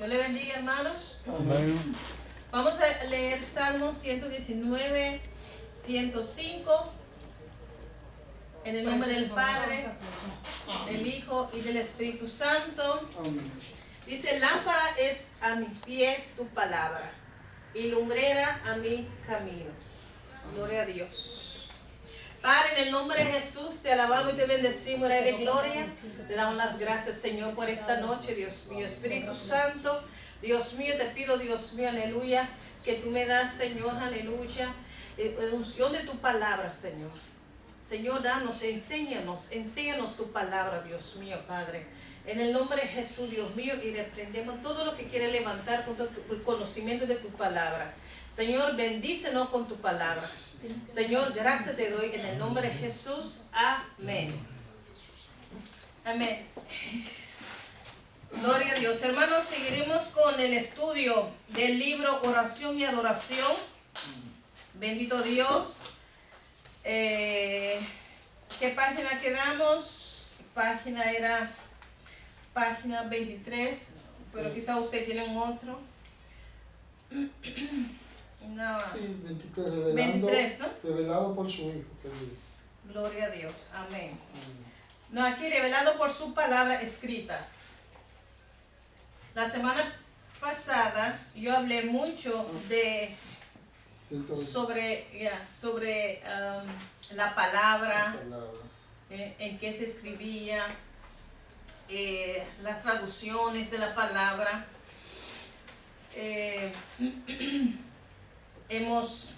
Dios le bendiga, hermanos. Amén. Vamos a leer Salmos 119, 105. En el nombre del Padre, del Hijo y del Espíritu Santo. Amén. Dice: lámpara es a mis pies tu palabra y lumbrera a mi camino. Gloria a Dios. Padre, en el nombre de Jesús, te alabamos y te bendecimos, Rey de gloria. Te damos las gracias, Señor, por esta noche, Dios mío. Espíritu Santo, Dios mío, te pido, Dios mío, aleluya, que tú me das, Señor, aleluya, unción de tu palabra, Señor. Señor, danos, enséñanos tu palabra, Dios mío, Padre. En el nombre de Jesús, Dios mío, y reprendemos todo lo que quiere levantar contra el conocimiento de tu palabra. Señor, bendícenos con tu palabra. Señor, gracias te doy en el nombre de Jesús. Amén. Amén. Gloria a Dios. Hermanos, seguiremos con el estudio del libro Oración y Adoración. Bendito Dios. ¿Qué página quedamos? Página 23, pero quizá usted tiene un otro. No. Sí, 23, revelando, 23, ¿no? Revelado por su Hijo querido. Gloria a Dios, amén. Amén. No, aquí revelado por su palabra escrita. La semana pasada yo hablé mucho sobre la palabra, en qué se escribía, las traducciones de la palabra. Hemos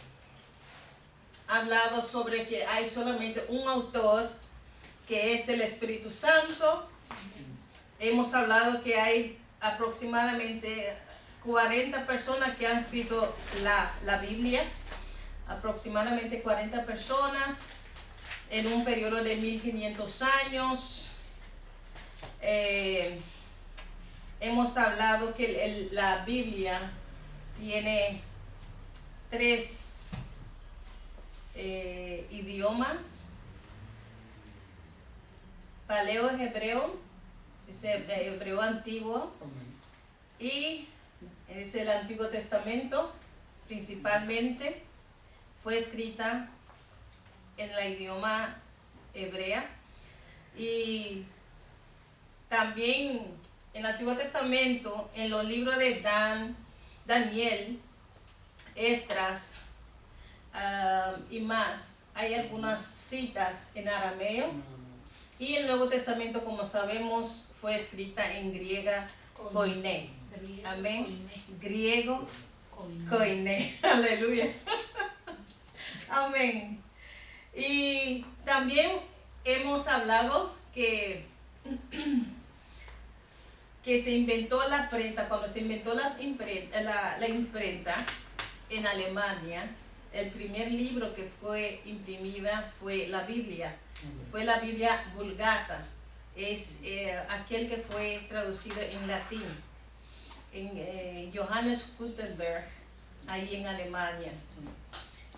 hablado sobre que hay solamente un autor, que es el Espíritu Santo. Hemos hablado que hay aproximadamente 40 personas que han escrito la Biblia, aproximadamente 40 personas en un periodo de 1500 años. Hemos hablado que la Biblia tiene 3 idiomas: paleo es hebreo, es el hebreo antiguo, y es el Antiguo Testamento. Principalmente fue escrita en el idioma hebrea, y también en el Antiguo Testamento, en los libros de Daniel, Esdras y más, hay algunas citas en arameo. Y el Nuevo Testamento, como sabemos, fue escrita en griega koiné. Amén. Griego koiné. Aleluya. Amén. Y también hemos hablado que se inventó la imprenta. Cuando se inventó la imprenta en Alemania, el primer libro que fue imprimida fue la Biblia. Fue la Biblia Vulgata. Es aquel que fue traducido en latín, en Johannes Gutenberg, ahí en Alemania.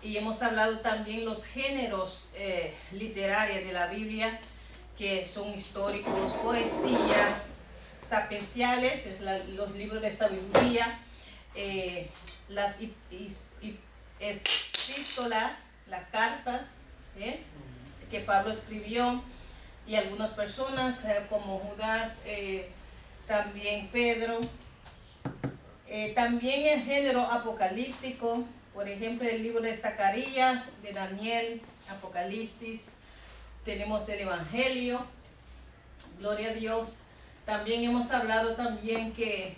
Y hemos hablado también los géneros literarios de la Biblia, que son históricos, poesía, sapienciales, los libros de sabiduría, las epístolas, las cartas que Pablo escribió, y algunas personas como Judas, también Pedro. También el género apocalíptico, por ejemplo, el libro de Zacarías, de Daniel, Apocalipsis. Tenemos el Evangelio, gloria a Dios. También hemos hablado también que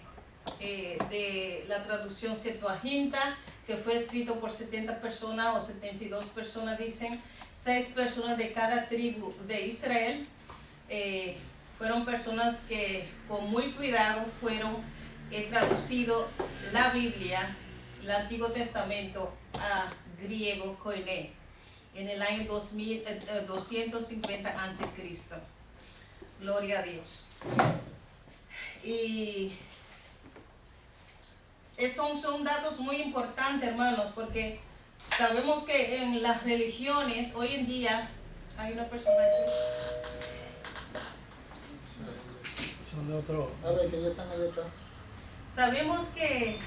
de la traducción Septuaginta, que fue escrito por 70 personas o 72 personas, dicen, 6 personas de cada tribu de Israel. Fueron personas que con muy cuidado fueron traducido la Biblia, el Antiguo Testamento, a griego koiné, en el año 250 a.C. Gloria a Dios. Y son datos muy importantes, hermanos, porque sabemos que en las religiones hoy en día hay una persona aquí. Son de otro. A ver, que ya están allá atrás. sabemos que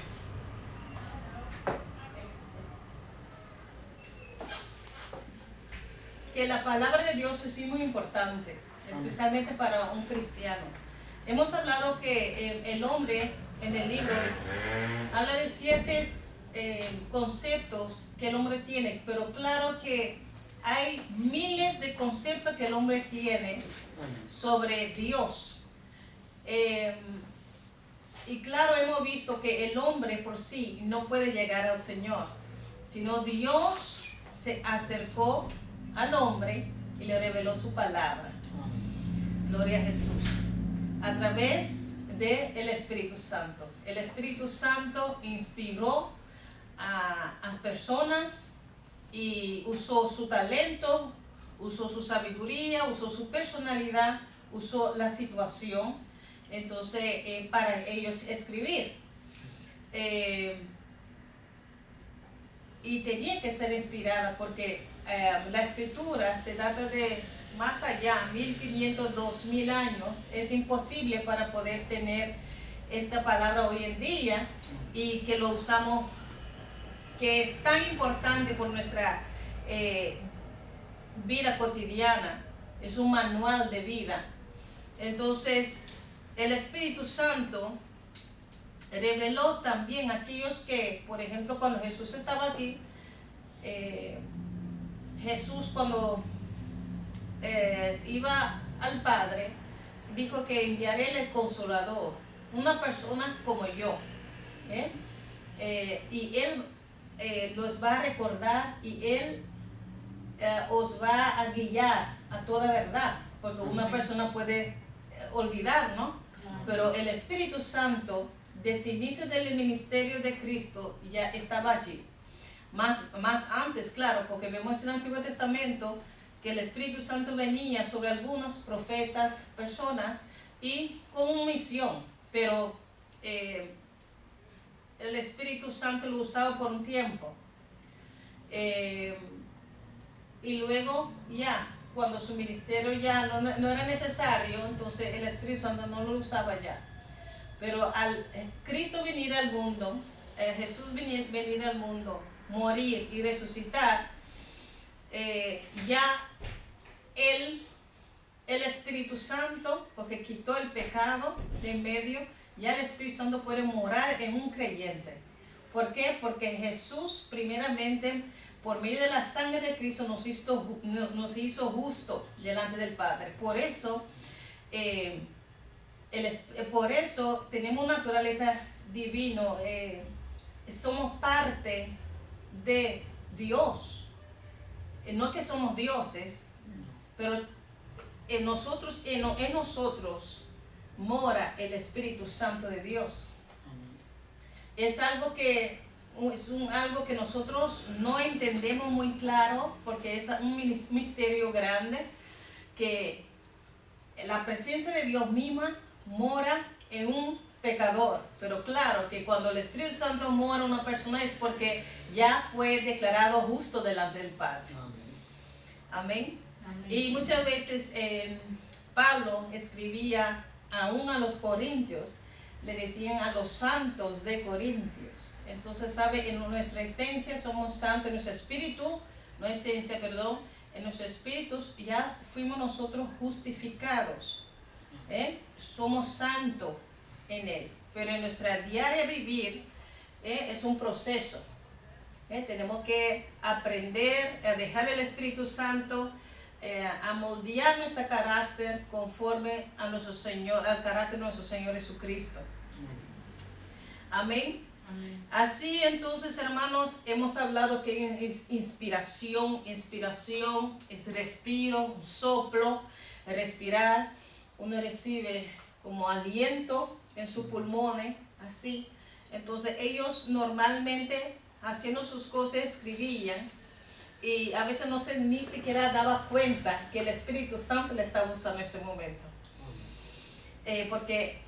la palabra de Dios es muy importante, especialmente para un cristiano. Hemos hablado que el hombre en el libro habla de 7 conceptos que el hombre tiene, pero claro que hay miles de conceptos que el hombre tiene sobre Dios. Y claro, hemos visto que el hombre por sí no puede llegar al Señor, sino Dios se acercó al hombre y le reveló su palabra. Gloria a Jesús. A través del Espíritu Santo. El Espíritu Santo inspiró a personas y usó su talento, usó su sabiduría, usó su personalidad, usó la situación, entonces para ellos escribir. Y tenía que ser inspirada porque la escritura se trata de más allá, 1500, 2000 años. Es imposible para poder tener esta palabra hoy en día y que lo usamos, que es tan importante por nuestra vida cotidiana. Es un manual de vida. Entonces el Espíritu Santo reveló también a aquellos que, por ejemplo, cuando Jesús estaba aquí, Jesús cuando iba al Padre, dijo que enviaré el Consolador, una persona como yo, y Él los va a recordar y Él os va a guiar a toda verdad, porque una persona puede olvidar, ¿no? Pero el Espíritu Santo, desde el inicio del ministerio de Cristo, ya estaba allí. Más antes, claro, porque vemos en el Antiguo Testamento que el Espíritu Santo venía sobre algunos profetas, personas, y con una misión, pero el Espíritu Santo lo usaba por un tiempo. Y luego ya, cuando su ministerio ya no era necesario, entonces el Espíritu Santo no lo usaba ya. Pero al Cristo venir al mundo, Jesús venir al mundo, morir y resucitar, ya el Espíritu Santo, porque quitó el pecado de en medio, ya el Espíritu Santo puede morar en un creyente. ¿Por qué? Porque Jesús primeramente, por medio de la sangre de Cristo, nos hizo justo delante del Padre. Por eso, tenemos naturaleza divina, somos parte de Dios. No que somos dioses, pero en nosotros mora el Espíritu Santo de Dios. Es algo que nosotros no entendemos muy claro, porque es un misterio grande, que la presencia de Dios misma mora en un pecador. Pero claro que cuando el Espíritu Santo mora en una persona es porque ya fue declarado justo delante del Padre. Amén. Amén. Y muchas veces Pablo escribía aún a los corintios, le decían a los santos de Corintios. Entonces, sabe, en nuestra esencia somos santos, en nuestro espíritu, no esencia, perdón, en nuestros espíritus ya fuimos nosotros justificados. Somos santos en Él, pero en nuestra diaria vivir es un proceso. Tenemos que aprender a dejar el Espíritu Santo, a moldear nuestro carácter conforme a nuestro Señor, al carácter de nuestro Señor Jesucristo. Amén. Amén. Así entonces, hermanos, hemos hablado que es inspiración es respiro, un soplo, respirar. Uno recibe como aliento en sus pulmones, así. Entonces ellos normalmente haciendo sus cosas escribían y a veces ni siquiera daba cuenta que el Espíritu Santo le estaba usando en ese momento. Porque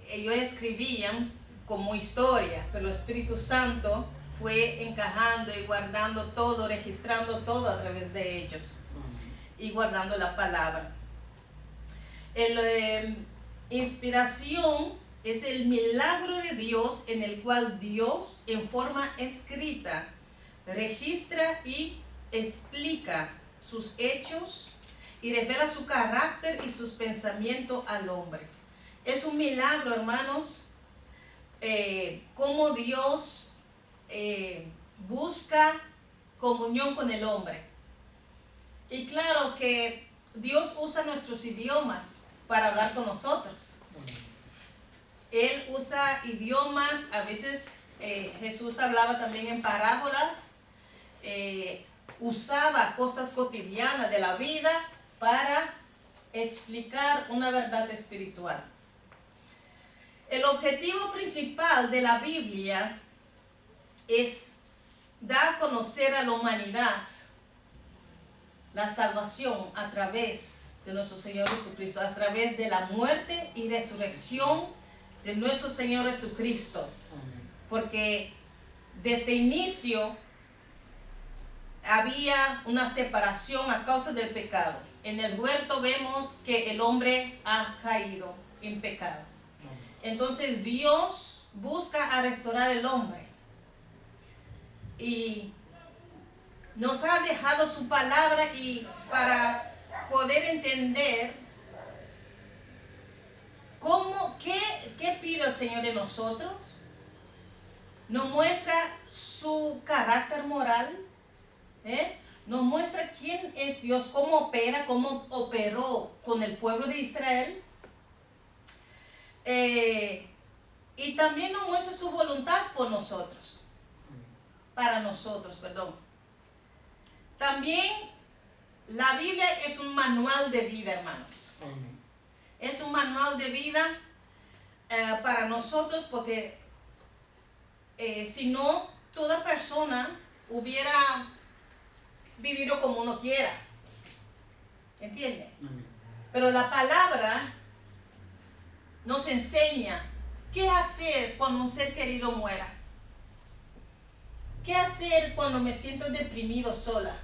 ellos escribían como historia, pero el Espíritu Santo fue encajando y guardando todo, registrando todo a través de ellos y guardando la palabra. Inspiración es el milagro de Dios en el cual Dios en forma escrita registra y explica sus hechos y revela su carácter y sus pensamientos al hombre. Es un milagro, hermanos, cómo Dios busca comunión con el hombre. Y claro que Dios usa nuestros idiomas para hablar con nosotros. Él usa idiomas, a veces Jesús hablaba también en parábolas, usaba cosas cotidianas de la vida para explicar una verdad espiritual. El objetivo principal de la Biblia es dar a conocer a la humanidad la salvación a través de nuestro Señor Jesucristo, a través de la muerte y resurrección de nuestro Señor Jesucristo. Porque desde el inicio había una separación a causa del pecado. En el huerto vemos que el hombre ha caído en pecado. Entonces Dios busca a restaurar el hombre. Y nos ha dejado su palabra y para poder entender qué pide el Señor de nosotros, nos muestra su carácter moral, nos muestra quién es Dios, cómo opera, cómo operó con el pueblo de Israel, y también nos muestra su voluntad por nosotros, para nosotros, perdón. También la Biblia es un manual de vida, hermanos. Es un manual de vida para nosotros, porque si no, toda persona hubiera vivido como uno quiera. ¿Entiende? Pero la palabra nos enseña qué hacer cuando un ser querido muera. ¿Qué hacer cuando me siento deprimido sola?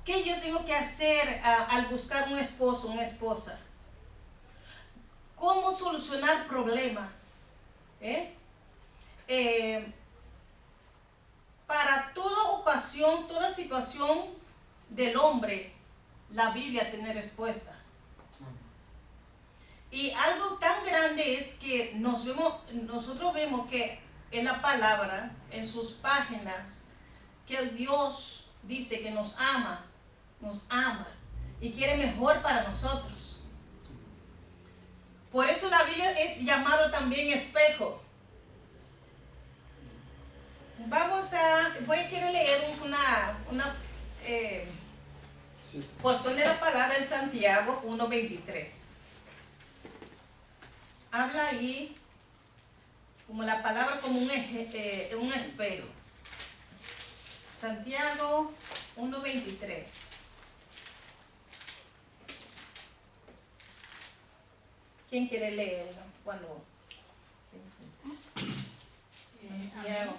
¿Qué yo tengo que hacer al buscar un esposo, una esposa? ¿Cómo solucionar problemas? Para toda ocasión, toda situación del hombre, la Biblia tiene respuesta. Y algo tan grande es que nosotros vemos que en la palabra, en sus páginas, que el Dios dice que nos ama y quiere mejor para nosotros. Por eso la Biblia es llamado también espejo. Voy a querer leer una porción de la palabra en Santiago 1:23. Habla ahí como la palabra como un espejo. Santiago 1:23. ¿Quién quiere leerlo? Cuando Santiago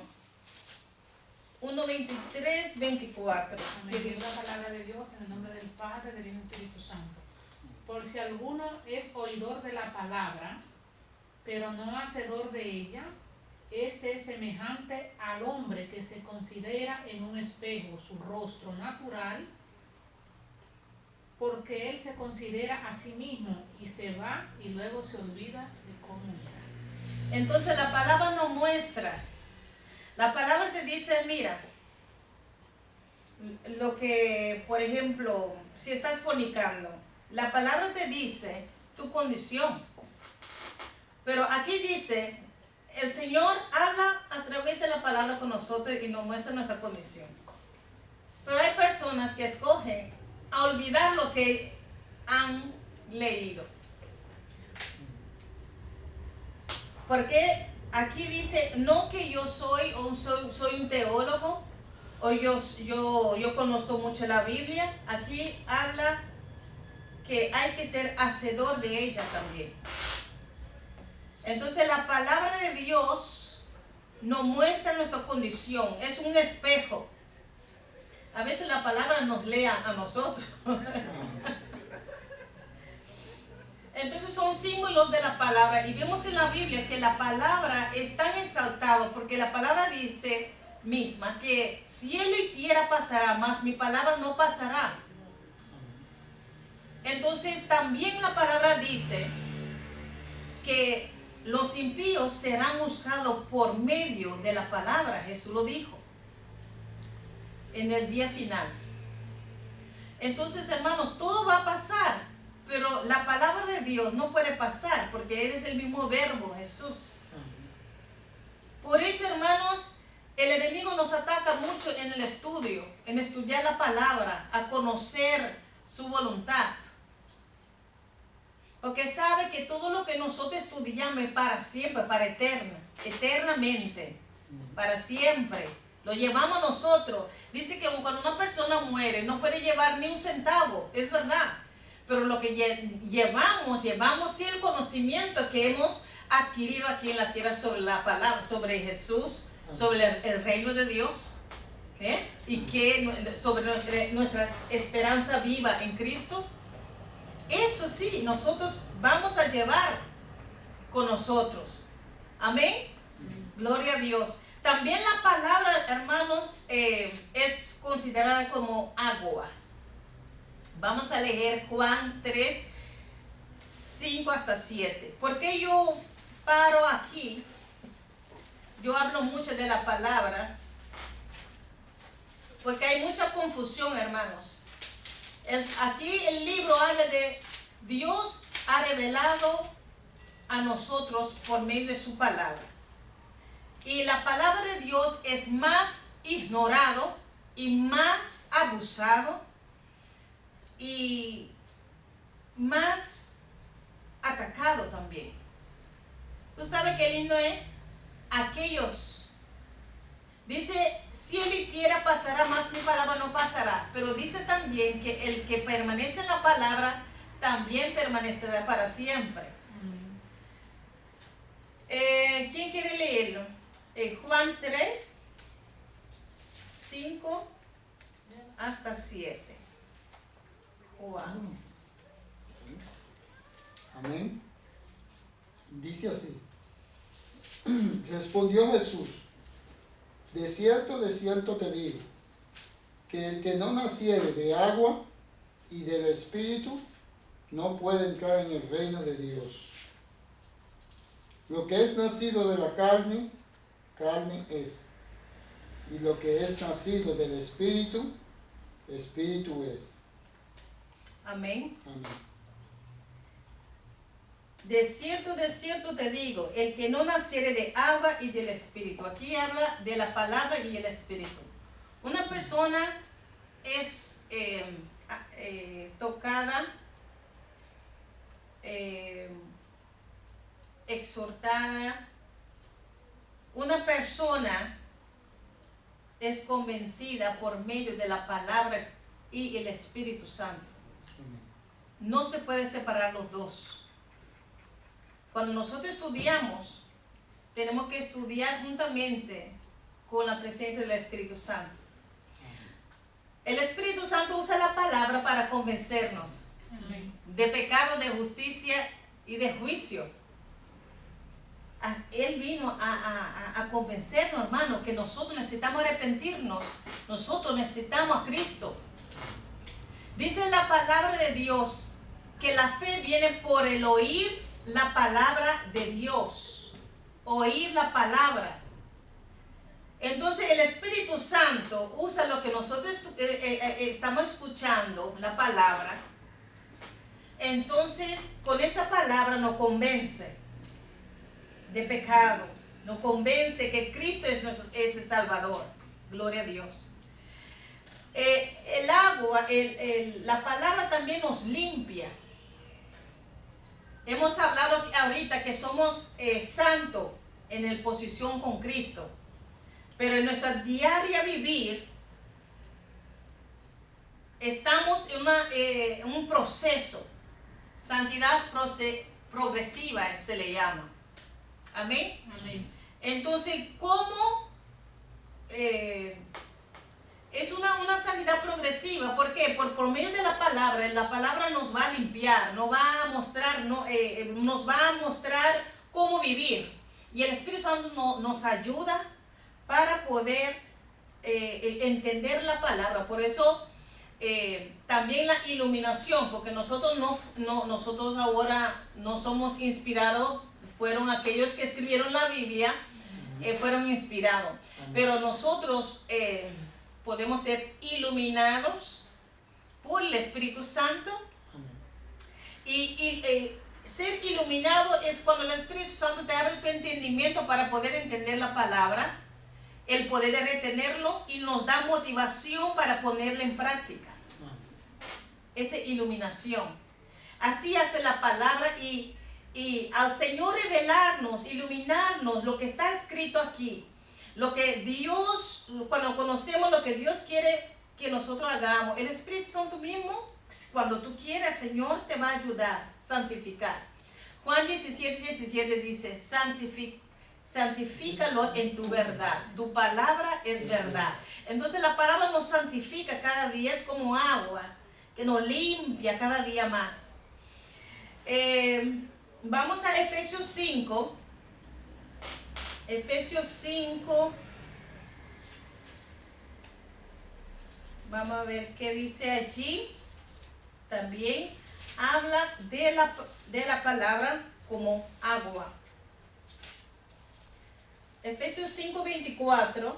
1:23, 24. Amén. La palabra de Dios en el nombre del Padre, del Hijo y del Espíritu Santo. Por si alguno es oidor de la palabra, pero no hacedor de ella, este es semejante al hombre que se considera en un espejo su rostro natural, porque él se considera a sí mismo y se va y luego se olvida de cómo era. Entonces la palabra nos muestra. La palabra te dice, mira, lo que, por ejemplo, si estás fornicando, la palabra te dice tu condición. Pero aquí dice, el Señor habla a través de la palabra con nosotros y nos muestra nuestra condición. Pero hay personas que escogen a olvidar lo que han leído. Porque aquí dice, no que yo soy un teólogo o yo conozco mucho la Biblia. Aquí habla que hay que ser hacedor de ella también. Entonces la palabra de Dios nos muestra nuestra condición, es un espejo. A veces la palabra nos lee a nosotros. Entonces son símbolos de la palabra, y vemos en la Biblia que la palabra es tan exaltada, porque la palabra dice misma que cielo y tierra pasará, mas mi palabra no pasará. Entonces también la palabra dice que los impíos serán juzgados por medio de la palabra. Jesús lo dijo en el día final. Entonces, hermanos, todo va a pasar, pero la palabra de Dios no puede pasar porque Él es el mismo verbo, Jesús. Por eso, hermanos, el enemigo nos ataca mucho en el estudio, en estudiar la palabra, a conocer su voluntad. Porque sabe que todo lo que nosotros estudiamos es para siempre, para eternamente, para siempre. Lo llevamos nosotros. Dice que cuando una persona muere no puede llevar ni un centavo, es verdad. Pero lo que llevamos sí el conocimiento que hemos adquirido aquí en la tierra sobre la palabra, sobre Jesús, sobre el reino de Dios, y que sobre nuestra esperanza viva en Cristo. Eso sí, nosotros vamos a llevar con nosotros. Amén. Gloria a Dios. También la palabra, hermanos, es considerada como agua. Vamos a leer Juan 3, 5 hasta 7. ¿Por qué yo paro aquí? Yo hablo mucho de la palabra, porque hay mucha confusión, hermanos. Aquí el libro habla de Dios ha revelado a nosotros por medio de su palabra. Y la palabra de Dios es más ignorado y más abusado y más atacado también. ¿Tú sabes qué lindo es? Aquellos, dice, cielo y tierra pasará, más mi palabra no pasará. Pero dice también que el que permanece en la palabra también permanecerá para siempre. ¿Quién quiere leerlo? Juan 3, 5 hasta 7. Juan. Amén. Dice así. Respondió Jesús: de cierto te digo, que el que no naciere de agua y del Espíritu no puede entrar en el reino de Dios. Lo que es nacido de la carne, carne es. Y lo que es nacido del Espíritu, Espíritu es. Amén. Amén. De cierto te digo, el que no naciere de agua y del Espíritu. Aquí habla de la palabra y el Espíritu. Una persona es tocada, exhortada. Una persona es convencida por medio de la palabra y el Espíritu Santo. No se puede separar los dos. Cuando nosotros estudiamos, tenemos que estudiar juntamente con la presencia del Espíritu Santo. El Espíritu Santo usa la palabra para convencernos de pecado, de justicia y de juicio. Él vino a convencernos, hermano, que nosotros necesitamos arrepentirnos. Nosotros necesitamos a Cristo. Dice la palabra de Dios que la fe viene por el oír la palabra de Dios. Oír la palabra. Entonces el Espíritu Santo usa lo que nosotros estamos escuchando, la palabra. Entonces con esa palabra nos convence de pecado, nos convence que Cristo es el Salvador. Gloria a Dios. El agua, la palabra también nos limpia. Hemos hablado ahorita que somos santos en el posición con Cristo, pero en nuestra diaria vivir estamos en un proceso, santidad progresiva se le llama. Amén. Amén. Entonces, ¿cómo es una sanidad progresiva. ¿Por qué? Por medio de la palabra nos va a limpiar, nos va a mostrar, nos va a mostrar cómo vivir. Y el Espíritu Santo nos ayuda para poder entender la palabra. Por eso también la iluminación, porque nosotros ahora no somos inspirados, fueron aquellos que escribieron la Biblia, fueron inspirados. Pero nosotros podemos ser iluminados por el Espíritu Santo. Y ser iluminado es cuando el Espíritu Santo te abre tu entendimiento para poder entender la palabra, el poder de retenerlo, y nos da motivación para ponerla en práctica. Esa iluminación. Así hace la palabra, y al Señor revelarnos, iluminarnos lo que está escrito aquí, lo que Dios, cuando conocemos lo que Dios quiere que nosotros hagamos, el Espíritu Santo mismo, cuando tú quieras, Señor, te va a ayudar a santificar. Juan 17:17 dice, santifícalo en tu verdad, tu palabra es verdad. Entonces la palabra nos santifica cada día, es como agua que nos limpia cada día más. Vamos a Efesios 5. Efesios 5. Vamos a ver qué dice allí. También habla de la palabra como agua. Efesios 5:24.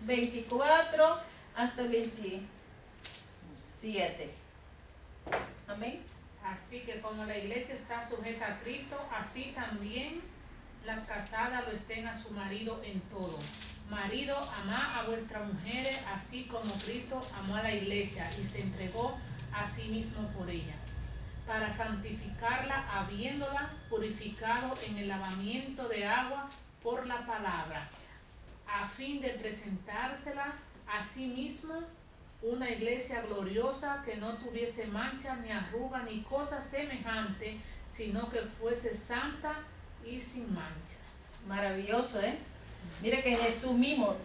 24 hasta 27. Amén. Así que como la iglesia está sujeta a Cristo, así también las casadas lo estén a su marido en todo. Marido, amad a vuestras mujeres, así como Cristo amó a la iglesia y se entregó a sí mismo por ella, para santificarla, habiéndola purificado en el lavamiento de agua por la palabra, a fin de presentársela a sí mismo una iglesia gloriosa, que no tuviese mancha, ni arruga, ni cosa semejante, sino que fuese santa y sin mancha. Maravilloso, ¿eh? Mira que Jesús mismo,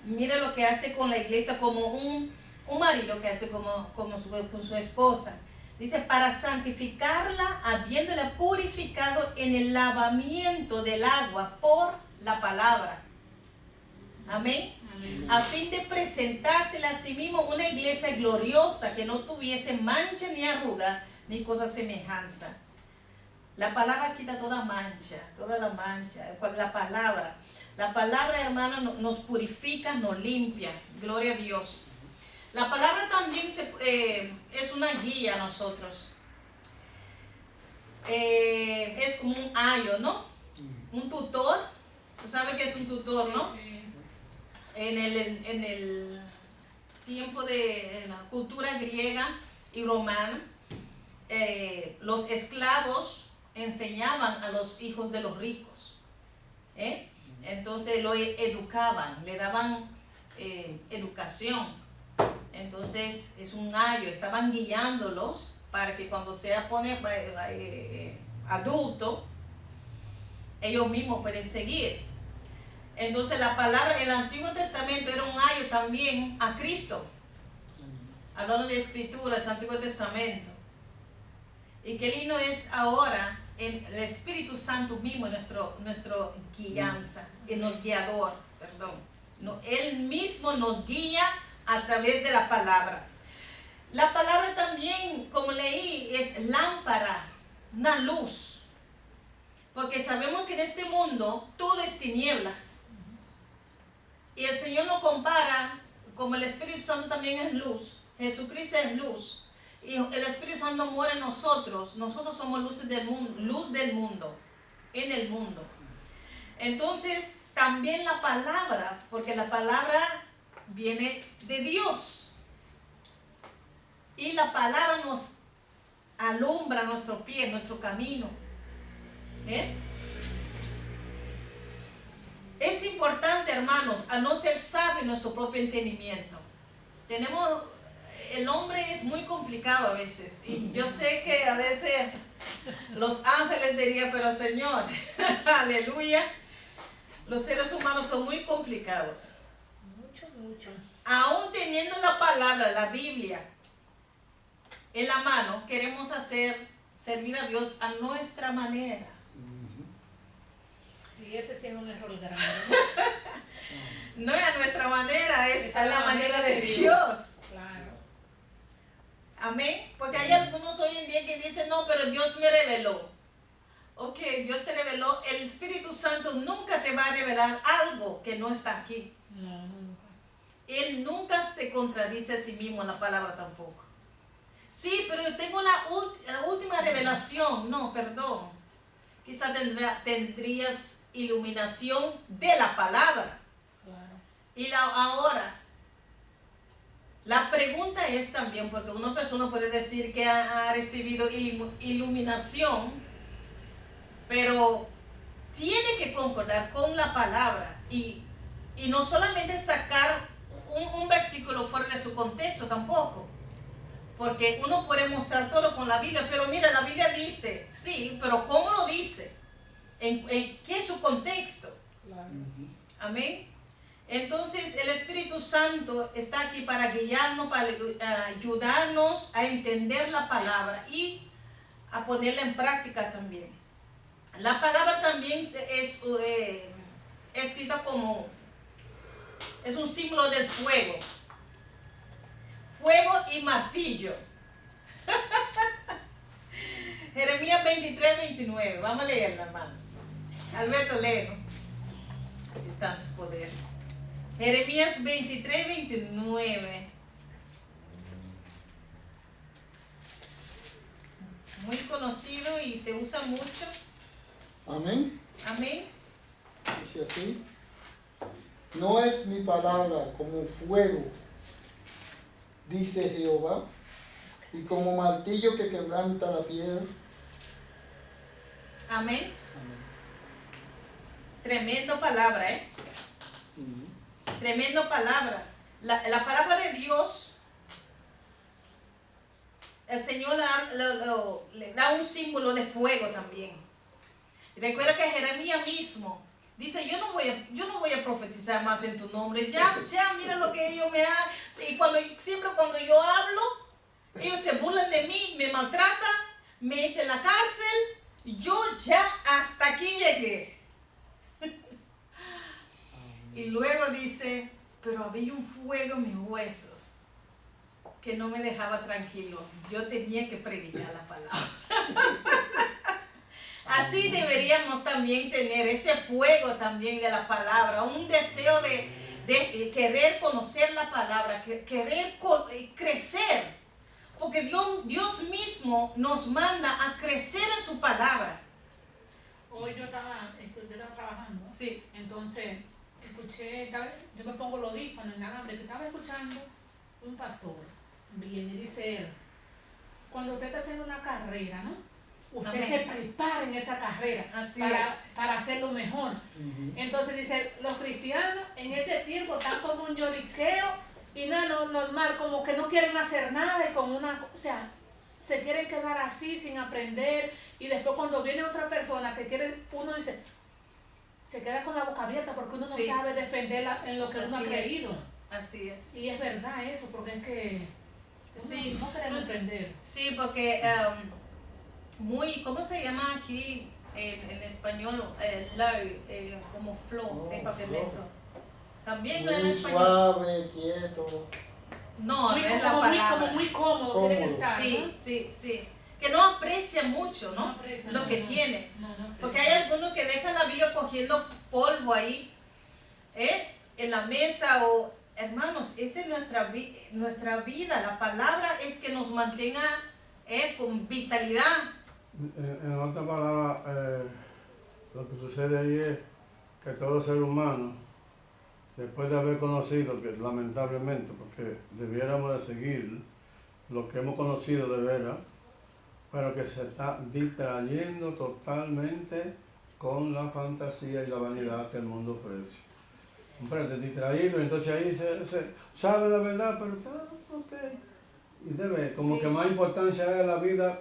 mira lo que hace con la iglesia, como un marido que hace con su esposa. Dice, para santificarla, habiéndola purificado en el lavamiento del agua por la palabra. Amén. Amén. A fin de presentársela a sí mismo una iglesia gloriosa, que no tuviese mancha ni arruga, ni cosa semejanza. La palabra quita toda la mancha. La palabra, hermano, nos purifica, nos limpia. Gloria a Dios. La palabra también es una guía a nosotros. Es como un ayo, ¿no? Un tutor. Tú sabes que es un tutor, ¿no? Sí. En el tiempo de la cultura griega y romana, los esclavos enseñaban a los hijos de los ricos. Entonces lo educaban, le daban educación. Entonces es un ayo, estaban guiándolos para que cuando sea adulto, ellos mismos pueden seguir. Entonces la palabra en el Antiguo Testamento era un ayo también a Cristo. Hablando de escrituras, Antiguo Testamento. Y qué lindo es ahora el Espíritu Santo mismo, nuestro guianza, nos guiador, perdón. No, Él mismo nos guía a través de la palabra. La palabra también, como leí, es lámpara, una luz. Porque sabemos que en este mundo todo es tinieblas. Y el Señor nos compara, como el Espíritu Santo también es luz. Jesucristo es luz. Y el Espíritu Santo mora en nosotros. Nosotros somos luz del mundo, en el mundo. Entonces, también la palabra, porque la palabra viene de Dios. Y la palabra nos alumbra nuestro pie, nuestro camino. Es importante, hermanos, a no ser sabio en nuestro propio entendimiento. el hombre es muy complicado a veces. Y yo sé que a veces los ángeles dirían, pero Señor, aleluya, los seres humanos son muy complicados. Mucho, mucho. Aún teniendo la palabra, la Biblia, en la mano, queremos servir a Dios a nuestra manera. Y ese sí es un error grande. No es a nuestra manera, es Esa a la manera de Dios. Claro. Amén. Porque hay algunos hoy en día que dicen, no, pero Dios me reveló. Ok, Dios te reveló. El Espíritu Santo nunca te va a revelar algo que no está aquí. No, nunca. Él nunca se contradice a sí mismo en la palabra tampoco. Sí, pero yo tengo la última revelación. No, perdón. Quizás tendrías iluminación de la palabra. Claro. Y ahora, la pregunta es también, porque una persona puede decir que ha recibido iluminación, pero tiene que concordar con la palabra y no solamente sacar un versículo fuera de su contexto tampoco, porque uno puede mostrar todo con la Biblia, pero mira, la Biblia dice, sí, pero ¿cómo lo dice? ¿En qué es su contexto? Claro. Amén. Entonces el Espíritu Santo está aquí para guiarnos, para ayudarnos a entender la palabra y a ponerla en práctica también. La palabra también es escrita como, es un símbolo del fuego. Fuego y martillo. Jeremías 23:29. Vamos a leerla, hermanos. Alberto, léelo. Así está su poder. Jeremías 23:29. Muy conocido y se usa mucho. Amén. Amén. Dice así. No es mi palabra como fuego, dice Jehová, y como martillo que quebranta la piedra. Amén. Tremendo palabra, ¿eh? Tremendo palabra. La palabra de Dios, el Señor le da un símbolo de fuego también. Recuerda que Jeremías mismo dice, yo no voy a profetizar más en tu nombre. Ya, mira lo que ellos me hacen. Y siempre cuando yo hablo, ellos se burlan de mí, me maltratan, me echan en la cárcel. Yo ya hasta aquí llegué. Y luego dice, pero había un fuego en mis huesos que no me dejaba tranquilo. Yo tenía que predicar la palabra. Así deberíamos también tener ese fuego también de la palabra, un deseo de querer conocer la palabra, querer crecer, porque Dios mismo nos manda a crecer en su palabra. Hoy yo estaba trabajando, Sí. Entonces yo me pongo los audífonos en alambre, que estaba escuchando un pastor, viene y dice él, cuando usted está haciendo una carrera, ¿no? Usted Amén. se prepara en esa carrera para hacerlo mejor. Entonces dice, los cristianos en este tiempo están como un lloriqueo y nada normal, como que no quieren hacer nada y con se quieren quedar así sin aprender, y después cuando viene otra persona que quiere, uno dice, se queda con la boca abierta porque uno no sabe defenderla en lo que uno ha creído. Así es. Y es verdad eso, porque es que no queremos aprender. Sí, porque ¿cómo se llama aquí en español? Como flow de pavimento. También en muy español. Suave, quieto. No, es la palabra. Como muy cómodo quieren estar, Sí, ¿no? sí. Que no aprecia mucho, ¿no? Lo que tiene. No porque hay algunos que dejan la Biblia cogiendo polvo ahí, en la mesa o... Hermanos, esa es nuestra vida. La palabra es que nos mantenga con vitalidad. En otras palabras, lo que sucede ahí es que todo ser humano, después de haber conocido, que lamentablemente, porque debiéramos de seguir lo que hemos conocido de veras, pero que se está distrayendo totalmente con la fantasía y la vanidad que el mundo ofrece. Comprende, distraído, entonces ahí se sabe la verdad, pero está ok. y debe, como Sí. que más importancia es la vida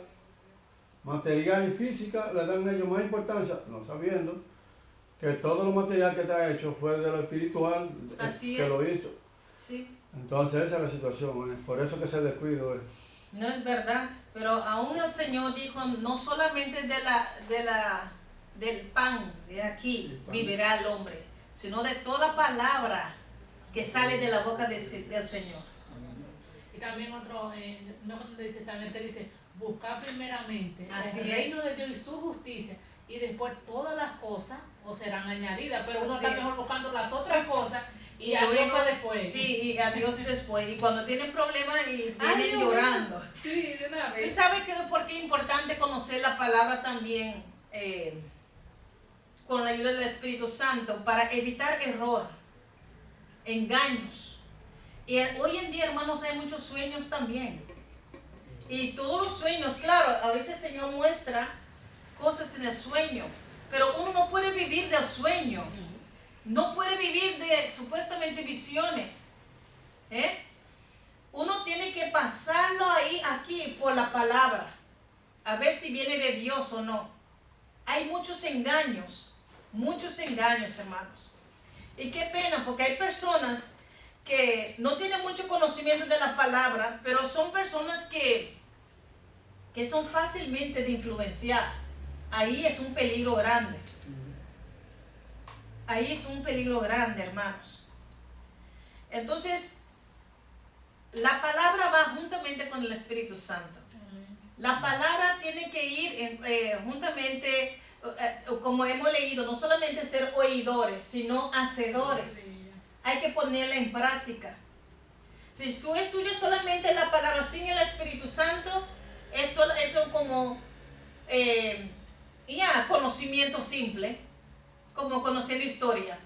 material y física, le dan ellos más importancia, no sabiendo que todo lo material que está hecho fue de lo espiritual Así que es. lo hizo. Sí. Entonces esa es la situación, por eso que se descuido. No es verdad, pero aún el Señor dijo, no solamente del pan de aquí El pan. vivirá el hombre, sino de toda palabra que sale de la boca del Señor. Amén. Y también otro, no dice, también te dice, buscar primeramente Así el reino es. de Dios y su justicia, y después todas las cosas os serán añadidas, pero uno Así está es. mejor buscando las otras cosas y a luego Dios para después. Sí, y a Dios después. Y cuando tienen problemas y Ay, vienen Dios llorando. mío. Sí, de una ¿Y vez. sabe por qué es importante conocer la palabra también con la ayuda del Espíritu Santo? Para evitar error, engaños. Y hoy en día, hermanos, hay muchos sueños también. Y todos los sueños, claro, a veces el Señor muestra cosas en el sueño, pero uno no puede vivir del sueño. No puede vivir de supuestamente visiones. Uno tiene que pasarlo aquí por la palabra, a ver si viene de Dios o no. Hay muchos engaños, hermanos. Y qué pena, porque hay personas que no tienen mucho conocimiento de la palabra, pero son personas que son fácilmente de influenciar. Ahí es un peligro grande. Ahí es un peligro grande, hermanos. Entonces, la palabra va juntamente con el Espíritu Santo. La palabra tiene que ir juntamente, como hemos leído, no solamente ser oidores, sino hacedores. Hay que ponerla en práctica. Si tú estudias solamente la palabra sin el Espíritu Santo, eso como conocimiento simple, como conocer historia,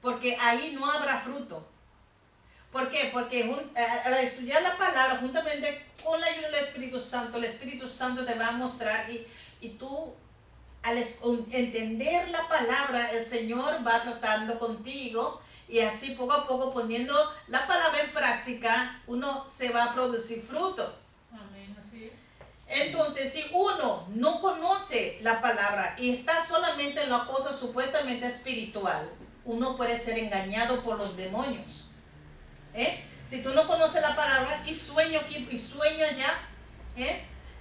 porque ahí no habrá fruto. ¿Por qué? Porque al estudiar la palabra juntamente con la ayuda del Espíritu Santo, el Espíritu Santo te va a mostrar y tú al entender la palabra, el Señor va tratando contigo y así poco a poco poniendo la palabra en práctica, uno se va a producir fruto. Amén, así es. Entonces, si uno no conoce la palabra y está solamente en la cosa supuestamente espiritual, uno puede ser engañado por los demonios. Si tú no conoces la palabra y sueño aquí y sueño allá,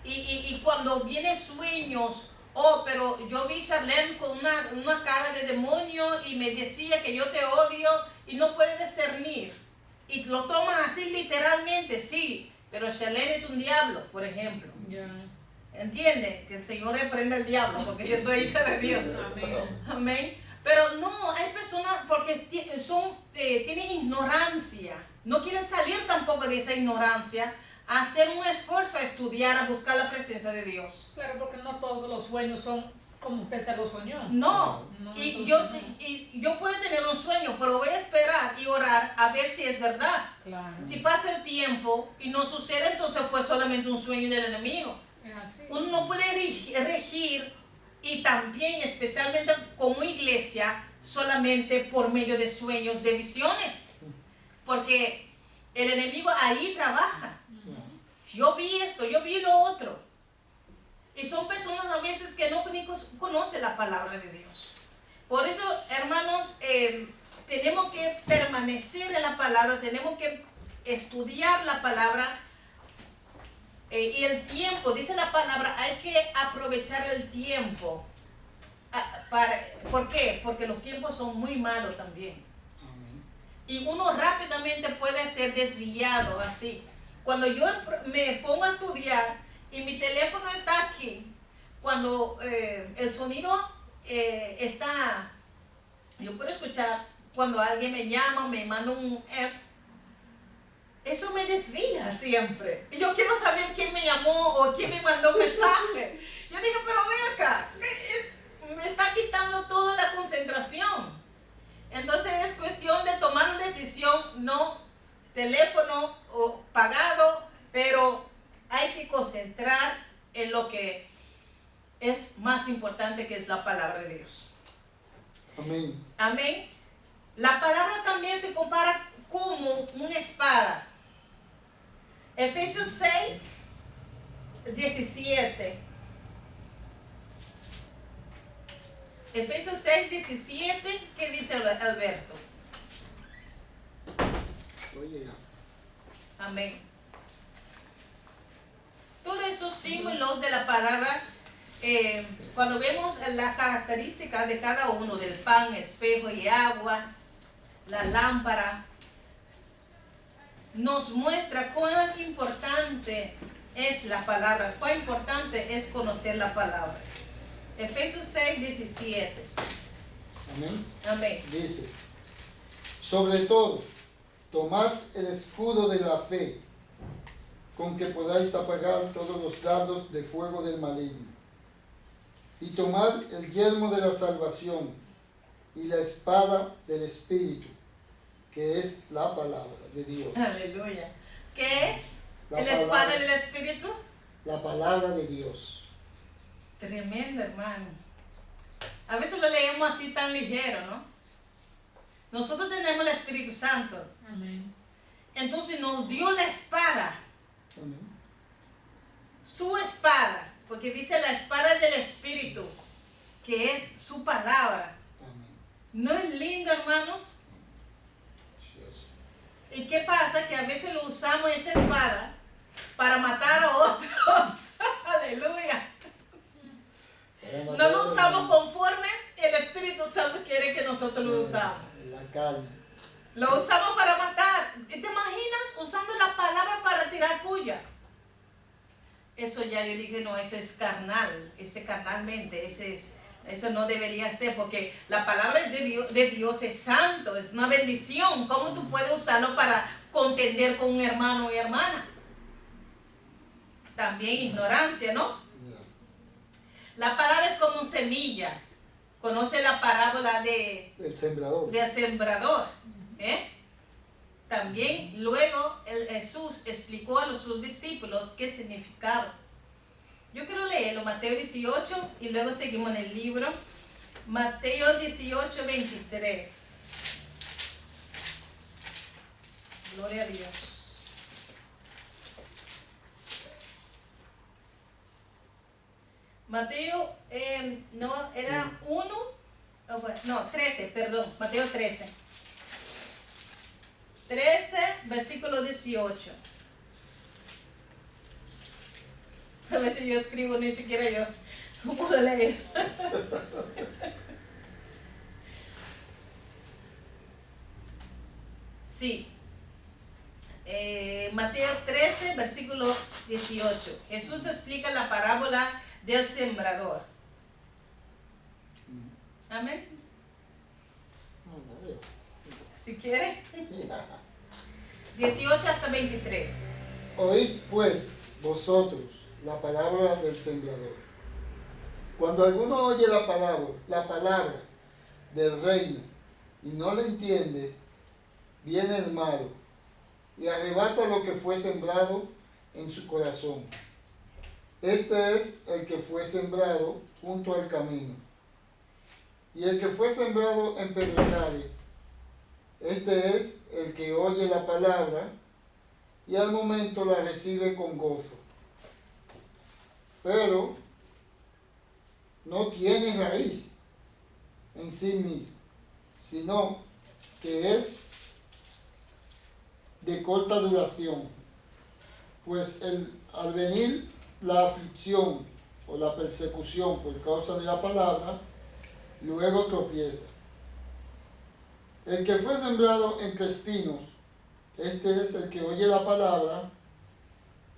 y cuando vienen sueños, pero yo vi a Charlene con una cara de demonio y me decía que yo te odio y no puede discernir. Y lo toman así literalmente, sí, pero Charlene es un diablo, por ejemplo. Ya. ¿Entiende? Que el Señor reprenda al diablo, porque yo soy hija de Dios. Amén. Amén. Pero no, hay personas porque tienen ignorancia, no quieren salir tampoco de esa ignorancia, a hacer un esfuerzo a estudiar, a buscar la presencia de Dios. Claro, porque no todos los sueños son como usted se los soñó. No, No, y entonces yo puedo tener un sueño, pero voy a esperar y orar a ver si es verdad. Claro. Si pasa el tiempo y no sucede, entonces fue solamente un sueño del enemigo. Es así. Uno no puede regir y también especialmente como iglesia solamente por medio de sueños, de visiones, porque el enemigo ahí trabaja. Yo vi esto, yo vi lo otro, y son personas a veces que no conocen la palabra de Dios. Por eso, hermanos, tenemos que permanecer en la palabra, tenemos que estudiar la palabra. Y el tiempo, dice la palabra, hay que aprovechar el tiempo. ¿Por qué? Porque los tiempos son muy malos también. Amén. Y uno rápidamente puede ser desviado así. Cuando yo me pongo a estudiar y mi teléfono está aquí, cuando el sonido está, yo puedo escuchar cuando alguien me llama o me manda un app. Eso me desvía siempre. Y yo quiero saber quién me llamó o quién me mandó un mensaje. Yo digo, pero ven acá, me está quitando toda la concentración. Entonces es cuestión de tomar una decisión, no teléfono o pagado, pero hay que concentrar en lo que es más importante, que es la palabra de Dios. Amén. Amén. La palabra también se compara como una espada. Efesios 6, 17. Efesios 6, 17, ¿qué dice Alberto? Oye, ya. Amén. Todos esos símbolos de la palabra, cuando vemos las características de cada uno, del pan, espejo y agua, la lámpara, nos muestra cuán importante es la palabra, cuán importante es conocer la palabra. Efesios 6, 17. Amén. Amén. Dice, sobre todo, tomad el escudo de la fe, con que podáis apagar todos los dardos de fuego del maligno. Y tomad el yelmo de la salvación y la espada del Espíritu, que es la palabra de Dios. Aleluya. ¿Qué es? La ¿El espada palabra. del Espíritu? La palabra de Dios. Tremendo, hermano. A veces lo leemos así tan ligero, ¿no? Nosotros tenemos el Espíritu Santo. Amén. Entonces nos dio la espada. Amén. Su espada. Porque dice la espada del Espíritu. Que es su palabra. Amén. ¿No es lindo, hermanos? ¿Y qué pasa? Que a veces lo usamos esa espada para matar a otros. Aleluya. No lo usamos conforme el Espíritu Santo quiere que nosotros lo usamos. La carne. Lo usamos para matar. ¿Te imaginas usando la palabra para tirar puya? Eso ya yo dije, no, eso es carnal. Ese carnalmente, eso no debería ser, porque la palabra es de Dios, es santo, es una bendición. ¿Cómo tú puedes usarlo para contender con un hermano y hermana? También ignorancia, ¿no? La palabra es como semilla. Conoce la parábola El sembrador. del sembrador. También luego Jesús explicó a sus discípulos qué significaba. Yo quiero leerlo, Mateo 18, y luego seguimos en el libro. Mateo 18, 23. Gloria a Dios. Mateo, no, era 13, perdón, Mateo 13. 13, versículo 18. A veces yo escribo, ni siquiera yo puedo leer. Sí. Mateo 13, versículo 18. Jesús explica la parábola del sembrador. Amén. Si quiere. 18 hasta 23. Oíd pues vosotros la palabra del sembrador. Cuando alguno oye la palabra del reino y no la entiende, viene el malo y arrebata lo que fue sembrado en su corazón. Este es el que fue sembrado junto al camino. Y el que fue sembrado en pedregales, este es el que oye la palabra y al momento la recibe con gozo. Pero no tiene raíz en sí mismo, sino que es de corta duración, pues al venir la aflicción o la persecución por causa de la palabra, luego tropieza. El que fue sembrado entre espinos, este es el que oye la palabra,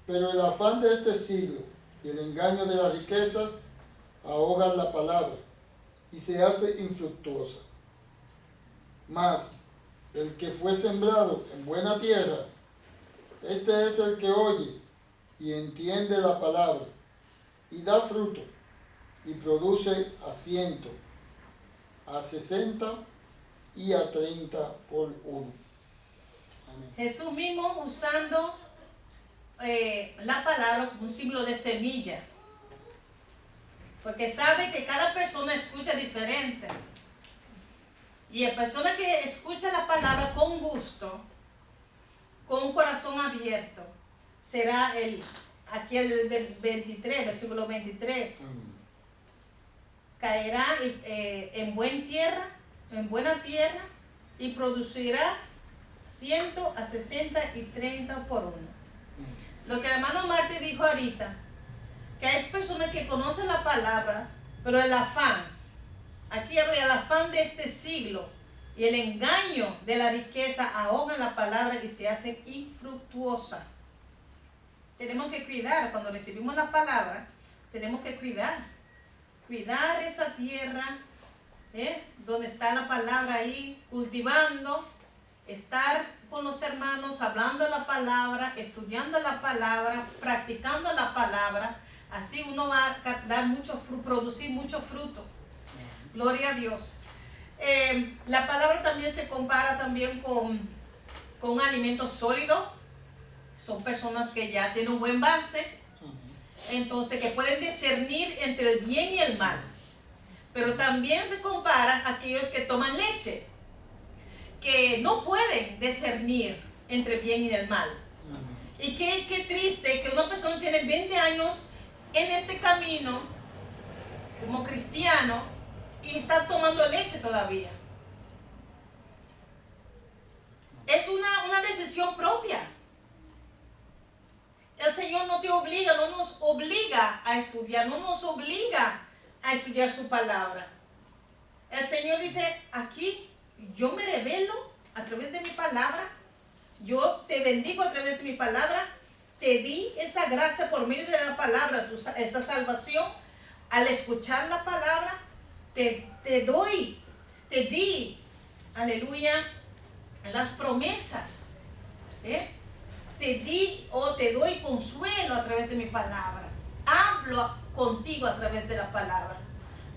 pero el afán de este siglo y el engaño de las riquezas ahogan la palabra y se hace infructuosa. Mas el que fue sembrado en buena tierra, este es el que oye y entiende la palabra y da fruto y produce a 100, a 60 y a 30 por uno. Amén. Jesús mismo usando la palabra como un símbolo de semilla. Porque sabe que cada persona escucha diferente. Y la persona que escucha la palabra con gusto, con un corazón abierto, será aquí el 23, versículo 23. Amén. Caerá en buena tierra y producirá 100, a 60 y 30 por uno. Lo que el hermano Marte dijo ahorita, que hay personas que conocen la palabra, pero el afán, aquí habla del afán de este siglo y el engaño de la riqueza ahogan la palabra y se hacen infructuosa. Tenemos que cuidar, cuando recibimos la palabra, tenemos que cuidar esa tierra, donde está la palabra ahí, cultivando, estar con los hermanos, hablando la palabra, estudiando la palabra, practicando la palabra. Así uno va a dar producir mucho fruto. Gloria a Dios. La palabra también se compara también con un alimento sólido. Son personas que ya tienen un buen base, entonces que pueden discernir entre el bien y el mal. Pero también se compara a aquellos que toman leche, que no pueden discernir entre el bien y el mal. Y qué triste que una persona tiene 20 años en este camino como cristiano y está tomando leche todavía. Es una decisión propia. El Señor no te obliga, no nos obliga a estudiar, no nos obliga a estudiar su palabra. El Señor dice, aquí yo me revelo a través de mi palabra, yo te bendigo a través de mi palabra, te di esa gracia por medio de la palabra, esa salvación. Al escuchar la palabra, te di, aleluya, las promesas. Te doy consuelo a través de mi palabra. Hablo contigo a través de la palabra.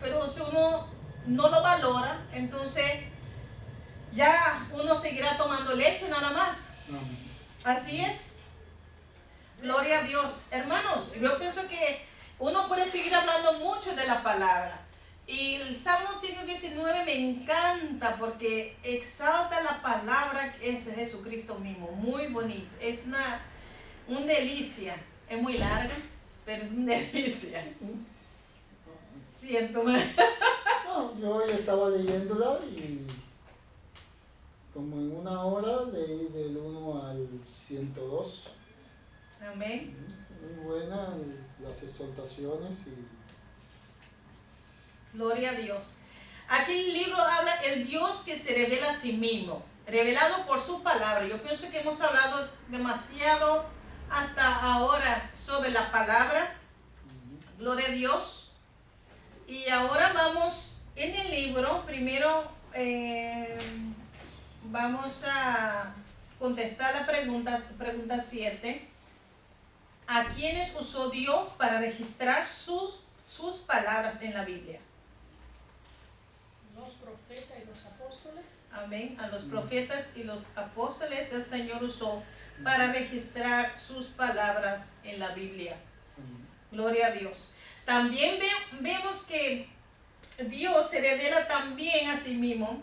Pero si uno no lo valora, entonces ya uno seguirá tomando leche nada más. Así es. Gloria a Dios. Hermanos, yo pienso que uno puede seguir hablando mucho de la palabra. Y el Salmo 119 me encanta porque exalta la palabra que es Jesucristo mismo. Muy bonito. Es una delicia. Es muy larga, pero es una delicia. Siento. No, yo hoy estaba leyéndola y como en una hora leí del 1 al 102. Amén. Muy buena las exhortaciones y gloria a Dios. Aquí el libro habla el Dios que se revela a sí mismo, revelado por su palabra. Yo pienso que hemos hablado demasiado hasta ahora sobre la palabra. Gloria a Dios. Y ahora vamos en el libro. Primero vamos a contestar la pregunta 7. ¿A quiénes usó Dios para registrar sus palabras en la Biblia? Los profetas y los apóstoles. Amén. A los profetas y los apóstoles el Señor usó para registrar sus palabras en la Biblia. Gloria a Dios. También vemos que Dios se revela también a sí mismo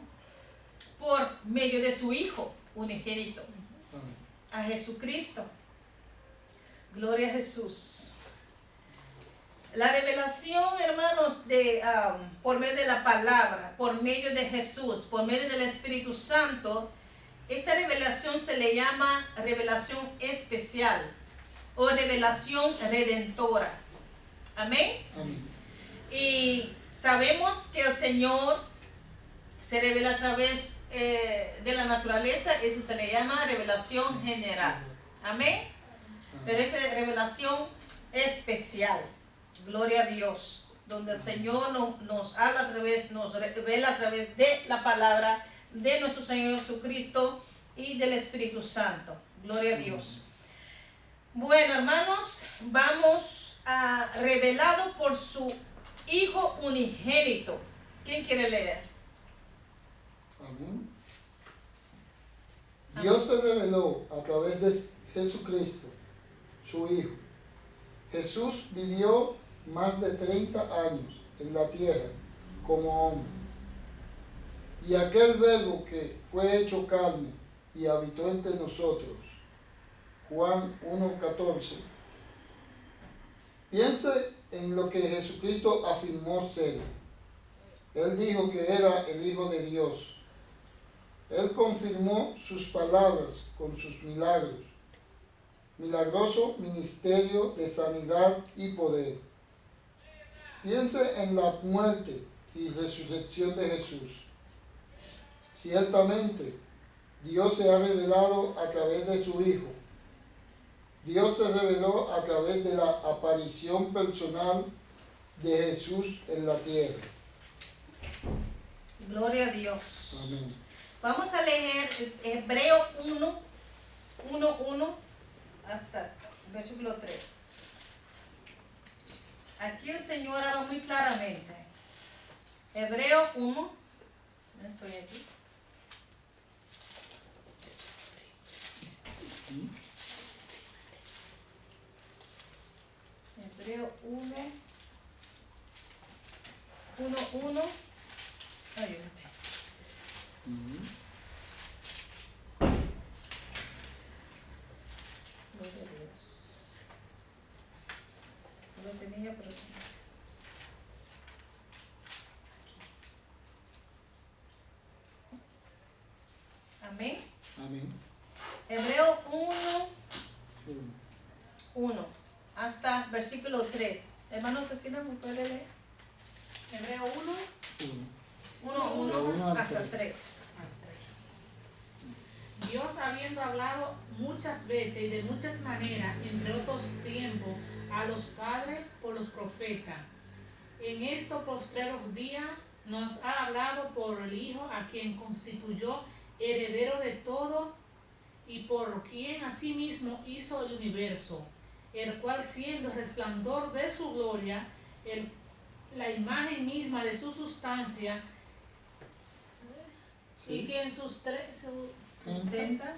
por medio de su Hijo unigénito, a Jesucristo. Gloria a Jesús. La revelación, hermanos, por medio de la palabra, por medio de Jesús, por medio del Espíritu Santo, esta revelación se le llama revelación especial o revelación redentora. Amén. amén. Y sabemos que el Señor se revela a través de la naturaleza, eso se le llama revelación general. Amén. Pero esa revelación especial. Gloria a Dios, donde el Señor nos habla nos revela a través de la palabra de nuestro Señor Jesucristo y del Espíritu Santo. Gloria a Dios. Bueno, hermanos, vamos a revelado por su Hijo unigénito. ¿Quién quiere leer? Amén. Dios se reveló a través de Jesucristo, su Hijo. Jesús vivió más de 30 años en la tierra como hombre. Y aquel Verbo que fue hecho carne y habitó entre nosotros, Juan 1:14. Piense en lo que Jesucristo afirmó ser. Él dijo que era el Hijo de Dios. Él confirmó sus palabras con sus milagros. Milagroso ministerio de sanidad y poder. Piense en la muerte y resurrección de Jesús. Ciertamente, Dios se ha revelado a través de su Hijo. Dios se reveló a través de la aparición personal de Jesús en la tierra. Gloria a Dios. Amén. Vamos a leer Hebreos 1 hasta versículo 3. Aquí el Señor habla muy claramente. Hebreos 1. No estoy aquí. Hebreo 1. Ayúdate. Gloria a Dios. No lo tenía, pero sí. Amén. Amén. Hebreo 1 hasta versículo 3. Hermano Sofina, ¿me puede leer? Hebreo 1. 1 hasta 3. Dios, habiendo hablado muchas veces y de muchas maneras, entre otros tiempos, a los padres por los profetas, en estos postreros días nos ha hablado por el Hijo, a quien constituyó heredero de todo y por quien asimismo hizo el universo, el cual, siendo resplandor de su gloria, la imagen misma de su sustancia, y quien sustenta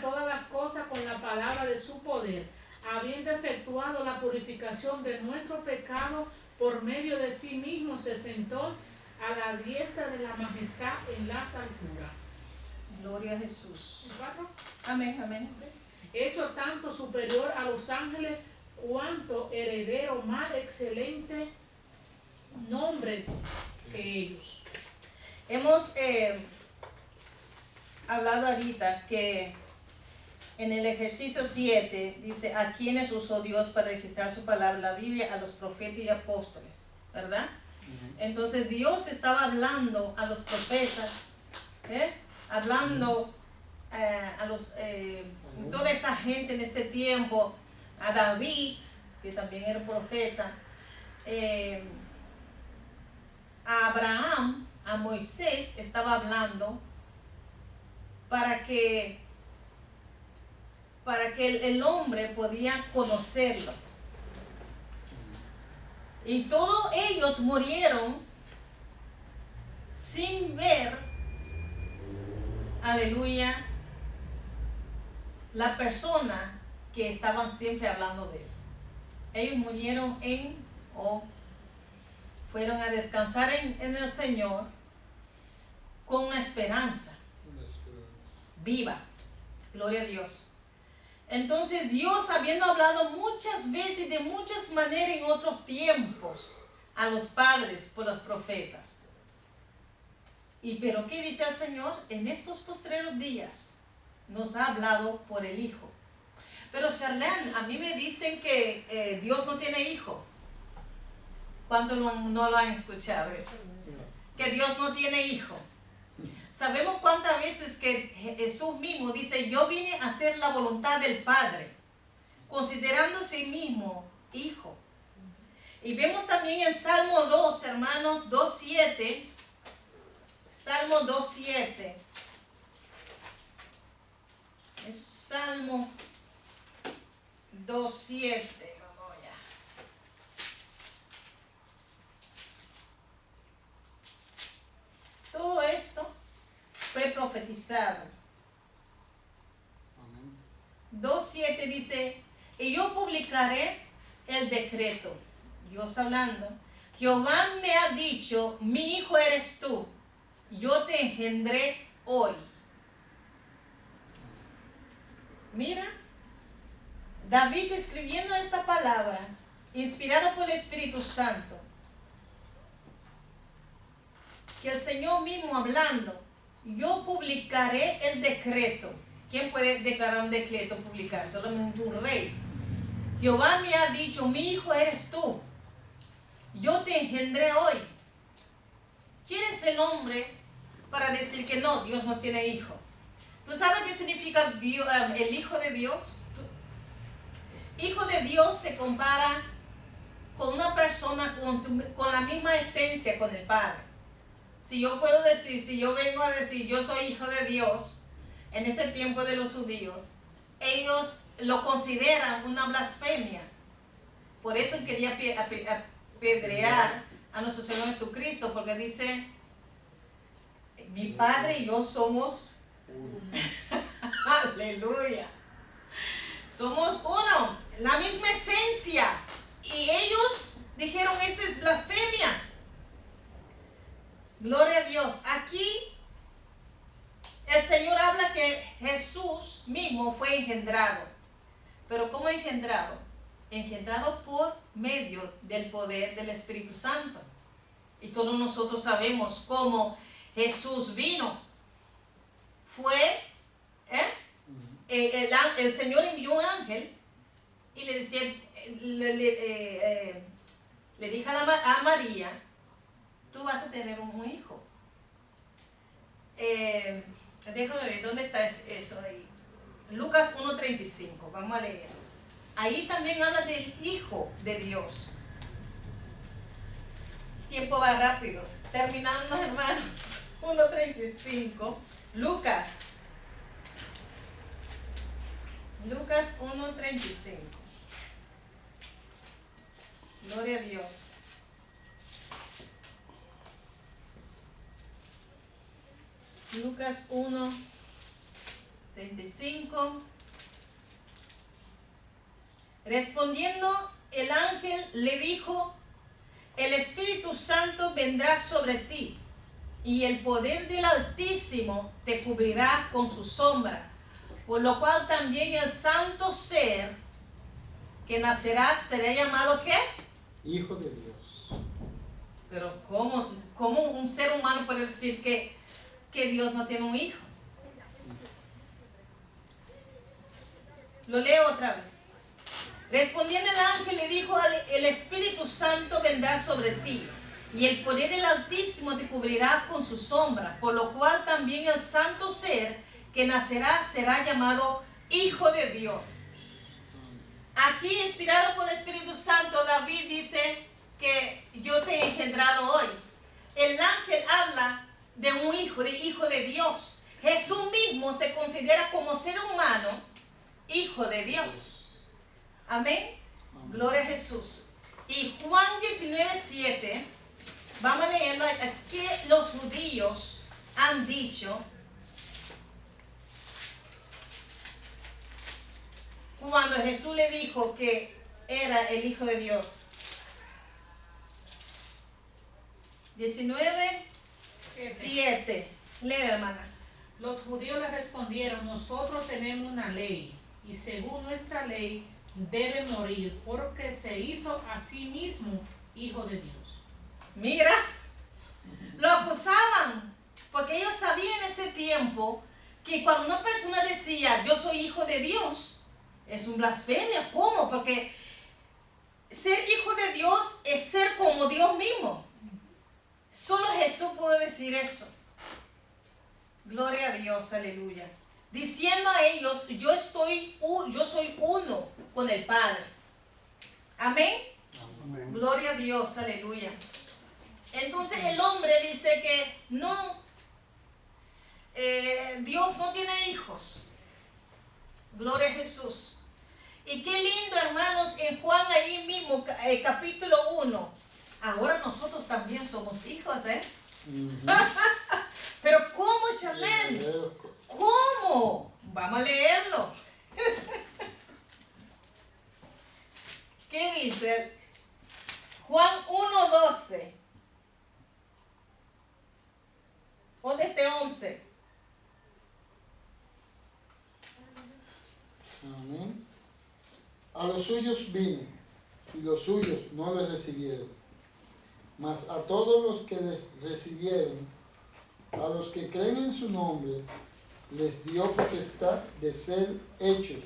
todas las cosas con la palabra de su poder, habiendo efectuado la purificación de nuestro pecado por medio de sí mismo, se sentó a la diestra de la majestad en las alturas. Gloria a Jesús. 4. Amén, amén. Hecho tanto superior a los ángeles, cuanto heredero más excelente nombre que ellos. Hemos hablado ahorita que en el ejercicio 7 dice a quienes usó Dios para registrar su palabra, la Biblia, a los profetas y apóstoles, ¿verdad? Entonces Dios estaba hablando a los profetas, hablando a toda esa gente en ese tiempo, a David, que también era profeta, a Abraham, a Moisés, estaba hablando para que el hombre podía conocerlo. Y todos ellos murieron sin ver, aleluya, la persona que estaban siempre hablando de él. Ellos murieron fueron a descansar en el Señor con una esperanza viva. Gloria a Dios. Entonces Dios, habiendo hablado muchas veces, de muchas maneras en otros tiempos, a los padres por los profetas. Pero ¿qué dice el Señor? En estos postreros días nos ha hablado por el Hijo. Pero Charlene, a mí me dicen que Dios no tiene hijo. ¿Cuántos no lo han escuchado eso? Que Dios no tiene hijo. Sabemos cuántas veces que Jesús mismo dice, yo vine a hacer la voluntad del Padre, considerando a sí mismo hijo. Y vemos también en Salmo 2, hermanos, 2.7, Salmo 2.7, es Salmo 2.7, vamos allá. Todo esto fue profetizado. 2.7 dice, y yo publicaré el decreto. Dios hablando. Jehová me ha dicho, mi hijo eres tú, yo te engendré hoy. Mira, David escribiendo estas palabras, inspirado por el Espíritu Santo, que el Señor mismo hablando, yo publicaré el decreto. ¿Quién puede declarar un decreto, publicar? Solamente un rey. Jehová me ha dicho, mi hijo eres tú. Yo te engendré hoy. ¿Quién es el hombre para decir que no, Dios no tiene hijo? ¿Tú sabes qué significa Dios, el Hijo de Dios? Hijo de Dios se compara con una persona con la misma esencia con el Padre. Si yo puedo decir, si yo vengo a decir yo soy hijo de Dios, en ese tiempo de los judíos, ellos lo consideran una blasfemia. Por eso quería apedrear a nuestro Señor Jesucristo, porque dice, mi Padre y yo somos aleluya. Somos uno, la misma esencia. Y ellos dijeron, esto es blasfemia. Gloria a Dios. Aquí el Señor habla que Jesús mismo fue engendrado. Pero ¿cómo engendrado? Engendrado por medio del poder del Espíritu Santo. Y todos nosotros sabemos cómo Jesús vino. Fue, el Señor envió un ángel y le decía, le dijo a María, tú vas a tener un hijo. Déjame ver, ¿dónde está eso ahí? Lucas 1:35, vamos a leer. Ahí también habla del Hijo de Dios. El tiempo va rápido. Terminando, hermanos. 1:35. Lucas 1:35. Gloria a Dios. Lucas 1:35. Respondiendo el ángel le dijo, el Espíritu Santo vendrá sobre ti y el poder del Altísimo te cubrirá con su sombra, por lo cual también el santo ser que nacerá será llamado ¿qué? Hijo de Dios. Pero ¿cómo un ser humano puede decir que Dios no tiene un hijo? Lo leo otra vez. Respondiendo el ángel le dijo, el Espíritu Santo vendrá sobre ti y el poder del Altísimo te cubrirá con su sombra, por lo cual también el santo ser que nacerá será llamado Hijo de Dios. Aquí, inspirado por el Espíritu Santo, David dice que yo te he engendrado hoy. El ángel habla de un hijo de Dios. Jesús mismo se considera como ser humano hijo de Dios. Amén. Gloria a Jesús. Y Juan 19:7, vamos a leerlo, que los judíos han dicho cuando Jesús le dijo que era el Hijo de Dios. 19:7. Lee, hermana. Los judíos le respondieron, nosotros tenemos una ley, y según nuestra ley debe morir, porque se hizo a sí mismo hijo de Dios. Mira, lo acusaban, porque ellos sabían en ese tiempo que cuando una persona decía, yo soy hijo de Dios, es un blasfemia. ¿Cómo? Porque ser hijo de Dios es ser como Dios mismo. Solo Jesús puede decir eso. Gloria a Dios, aleluya. Diciendo a ellos, yo soy uno con el Padre. Amén. Amén. Gloria a Dios, aleluya. Entonces el hombre dice que no, Dios no tiene hijos. Gloria a Jesús. Y qué lindo, hermanos, en Juan ahí mismo, capítulo 1. Ahora nosotros también somos hijos, ¿eh? Pero ¿cómo, Charlene? ¿Cómo? Vamos a leerlo. ¿Qué dice? Juan 1:12. O desde 11. Amén. A los suyos vino, y los suyos no le recibieron. Mas a todos los que les recibieron, a los que creen en su nombre, les dio potestad de ser hechos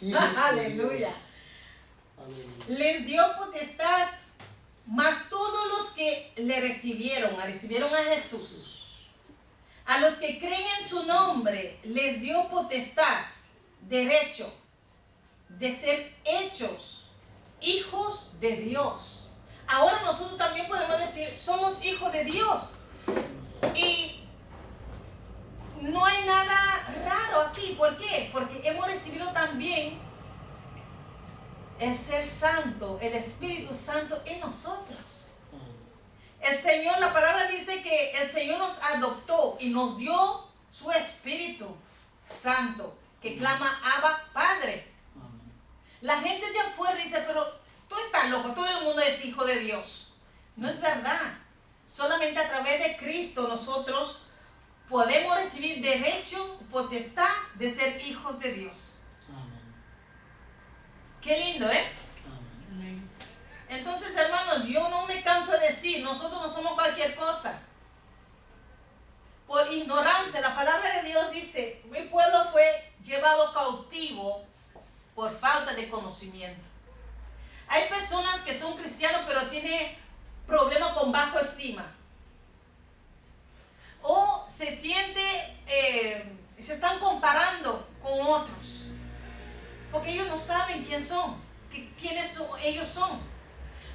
hijos de Dios. Aleluya. Aleluya. Les dio potestad, mas todos los que le recibieron a Jesús, a los que creen en su nombre, les dio potestad, derecho, de ser hechos hijos de Dios. Ahora nosotros también podemos decir, somos hijos de Dios. Y no hay nada raro aquí. ¿Por qué? Porque hemos recibido también el ser santo, el Espíritu Santo en nosotros. El Señor, la palabra dice que el Señor nos adoptó y nos dio su Espíritu Santo, que clama Abba, Padre. La gente de afuera dice, pero tú estás loco, todo el mundo es hijo de Dios. No es verdad. Solamente a través de Cristo nosotros podemos recibir derecho, potestad de ser hijos de Dios. Qué lindo, ¿eh? Amén. Entonces, hermanos, yo no me canso de decir, nosotros no somos cualquier cosa. Por ignorancia, la palabra de Dios dice, mi pueblo fue llevado cautivo por falta de conocimiento. Hay personas que son cristianos pero tienen problemas con bajo estima. O se se están comparando con otros. Porque ellos no saben quiénes ellos son.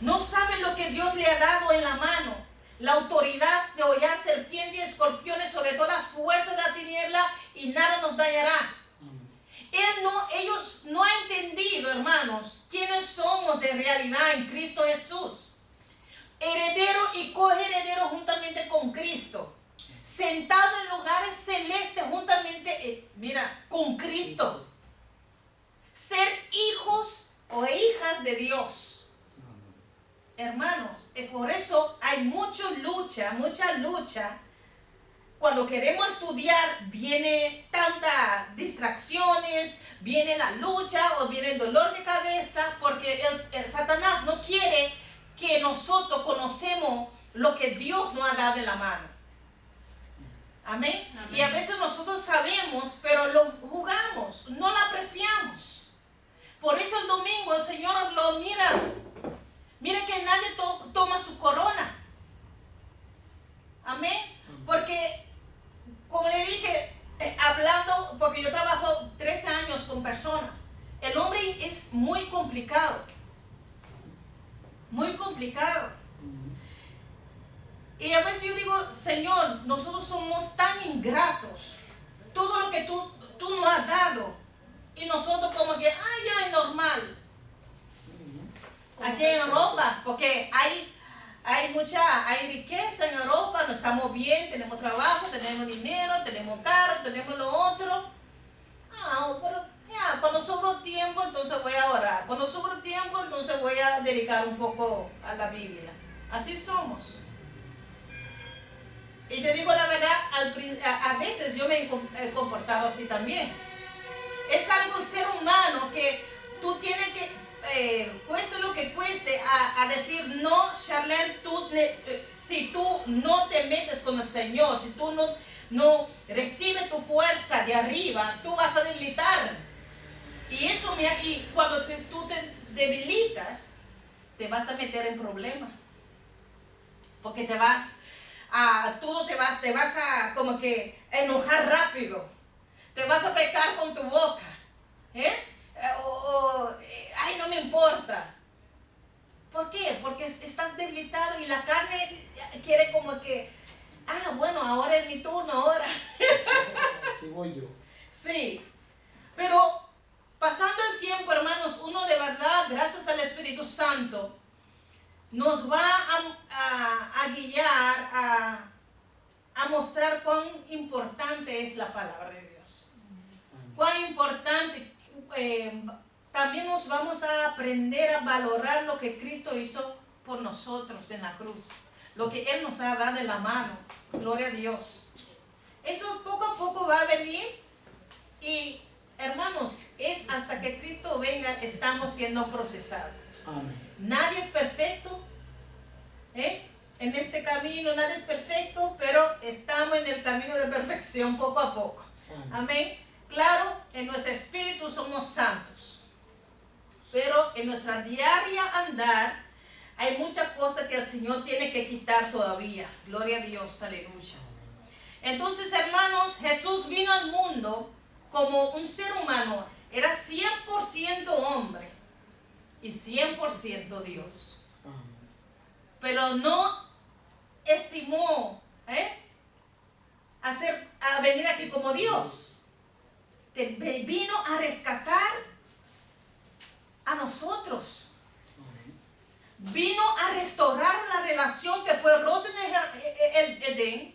No saben lo que Dios le ha dado en la mano. La autoridad de hollar serpientes y escorpiones sobre toda fuerza de la tiniebla y nada nos dañará. Ellos no han entendido, hermanos, quiénes somos en realidad en Cristo Jesús. Heredero y coheredero juntamente con Cristo. Sentado en lugares celestes juntamente, con Cristo. Ser hijos o hijas de Dios. Hermanos, por eso hay mucha lucha. Cuando queremos estudiar, viene tantas distracciones, viene la lucha o viene el dolor de cabeza, porque el Satanás no quiere que nosotros conocemos lo que Dios nos ha dado en la mano. Amén. Y a veces nosotros sabemos, pero lo jugamos, no lo apreciamos. Por eso el domingo el Señor nos lo mira. Mira que nadie toma su corona. Amén. Porque, como le dije, hablando, porque yo trabajo 13 años con personas, el hombre es muy complicado. Muy complicado. Y a veces yo digo, Señor, nosotros somos tan ingratos. Todo lo que tú nos has dado. Y nosotros como que, ya es normal. Aquí en Europa, porque hay riqueza en Europa, no estamos bien, tenemos trabajo, tenemos dinero, tenemos carro, tenemos lo otro. Pero ya, cuando sobra tiempo, entonces voy a orar. Cuando sobra tiempo, entonces voy a dedicar un poco a la Biblia. Así somos. Y te digo la verdad, a veces yo me he comportado así también. Es algo el ser humano que tú tienes que, cueste lo que cueste, a decir, no, Charlene, si tú no te metes con el Señor, si tú no recibes tu fuerza de arriba, tú vas a debilitar. Y cuando tú te debilitas, te vas a meter en problemas. Porque te vas a como que enojar rápido. Te vas a pecar con tu boca. No me importa. ¿Por qué? Porque estás debilitado y la carne quiere como que, bueno, ahora es mi turno, ahora. Y voy yo. Sí, pero pasando el tiempo, hermanos, uno de verdad, gracias al Espíritu Santo, nos va a guiar, a mostrar cuán importante es la palabra de Dios. Cuán importante, también nos vamos a aprender a valorar lo que Cristo hizo por nosotros en la cruz. Lo que Él nos ha dado en la mano. Gloria a Dios. Eso poco a poco va a venir y hermanos, es hasta que Cristo venga, estamos siendo procesados. Amén. Nadie es perfecto, en este camino nadie es perfecto, pero estamos en el camino de perfección poco a poco. Amén. Claro, en nuestro espíritu somos santos, pero en nuestra diaria andar hay muchas cosas que el Señor tiene que quitar todavía. Gloria a Dios, aleluya. Entonces, hermanos, Jesús vino al mundo como un ser humano. Era 100% hombre y 100% Dios. Pero no estimó a venir aquí como Dios. Vino a rescatar a nosotros. Vino a restaurar la relación que fue rota en el Edén.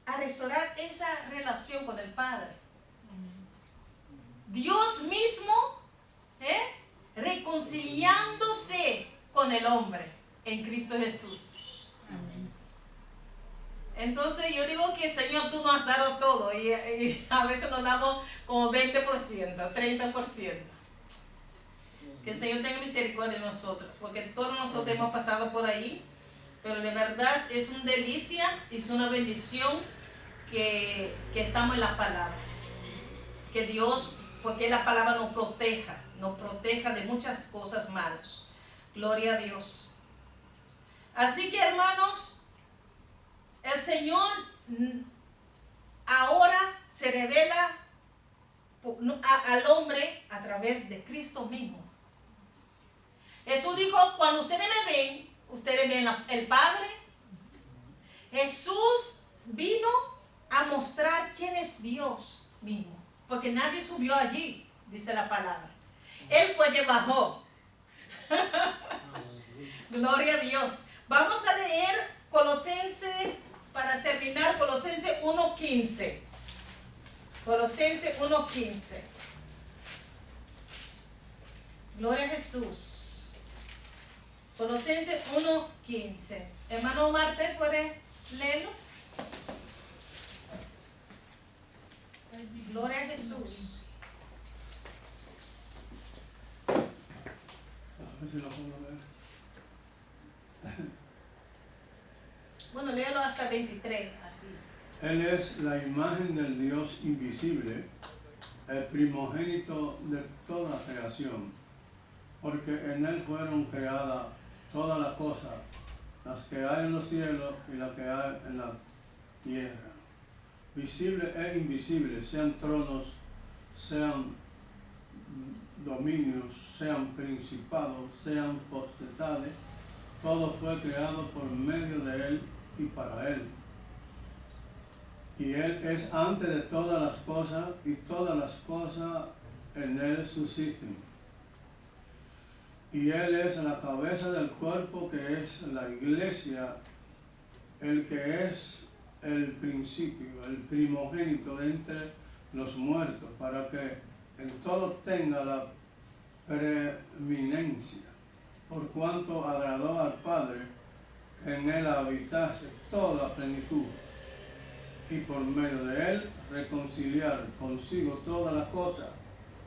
A restaurar esa relación con el Padre. Dios mismo reconciliándose con el hombre en Cristo Jesús. Entonces yo digo que Señor, tú nos has dado todo y a veces nos damos como 20%, 30%. Que el Señor tenga misericordia de nosotros, porque todos nosotros hemos pasado por ahí, pero de verdad es una delicia, es una bendición que estamos en la palabra. Que Dios, porque la palabra nos proteja de muchas cosas malas. Gloria a Dios. Así que, hermanos, el Señor ahora se revela al hombre a través de Cristo mismo. Jesús dijo, cuando ustedes me ven, ustedes ven el Padre. Jesús vino a mostrar quién es Dios mismo, porque nadie subió allí, dice la palabra. Él fue que bajó. Gloria a Dios. Vamos a leer Colosenses, para terminar, Colosenses 1:15. Colosenses 1:15. Gloria a Jesús. Colosenses 1:15. Hermano Marte, ¿puede leerlo? Gloria a Jesús. A ver si lo puedo leer. Bueno, léelo hasta 23. Así. Él es la imagen del Dios invisible, el primogénito de toda creación, porque en Él fueron creadas todas las cosas, las que hay en los cielos y las que hay en la tierra, visibles e invisibles, sean tronos, sean dominios, sean principados, sean potestades. Todo fue creado por medio de Él y para Él. Y Él es antes de todas las cosas, y todas las cosas en Él subsisten. Y Él es la cabeza del cuerpo, que es la iglesia, el que es el principio, el primogénito entre los muertos, para que en todo tenga la preeminencia, por cuanto agradó al Padre que en Él habitase toda plenitud, y por medio de Él reconciliar consigo todas las cosas,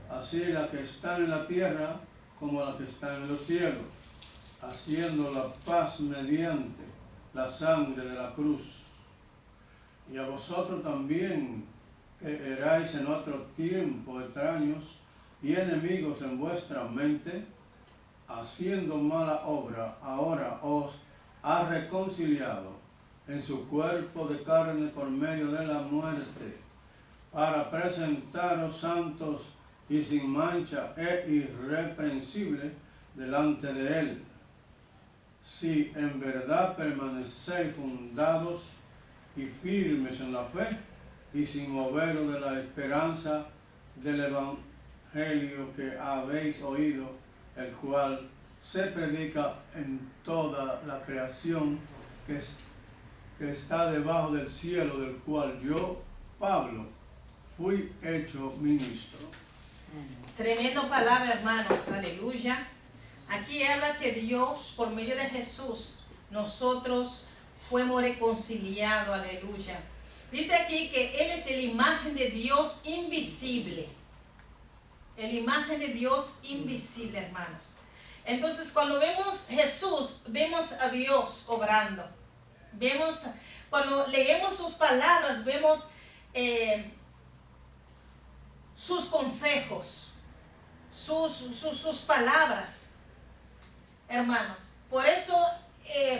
así las que están en la tierra como las que están en los cielos, haciendo la paz mediante la sangre de la cruz. Y a vosotros también, que erais en otro tiempo extraños y enemigos en vuestra mente, haciendo mala obra, ahora os ha reconciliado en su cuerpo de carne por medio de la muerte, para presentaros santos y sin mancha e irreprensibles delante de Él. Si en verdad permanecéis fundados y firmes en la fe, y sin moveros de la esperanza del Evangelio que habéis oído, el cual se predica en toda la creación, que está debajo del cielo, del cual yo, Pablo, fui hecho ministro. Tremendo palabra, hermanos, aleluya. Aquí habla que Dios, por medio de Jesús, nosotros fuimos reconciliados, aleluya. Dice aquí que Él es la imagen de Dios invisible. La imagen de Dios invisible, hermanos. Entonces, cuando vemos Jesús, vemos a Dios obrando. Cuando leemos sus palabras, vemos sus consejos, sus palabras, hermanos. Por eso,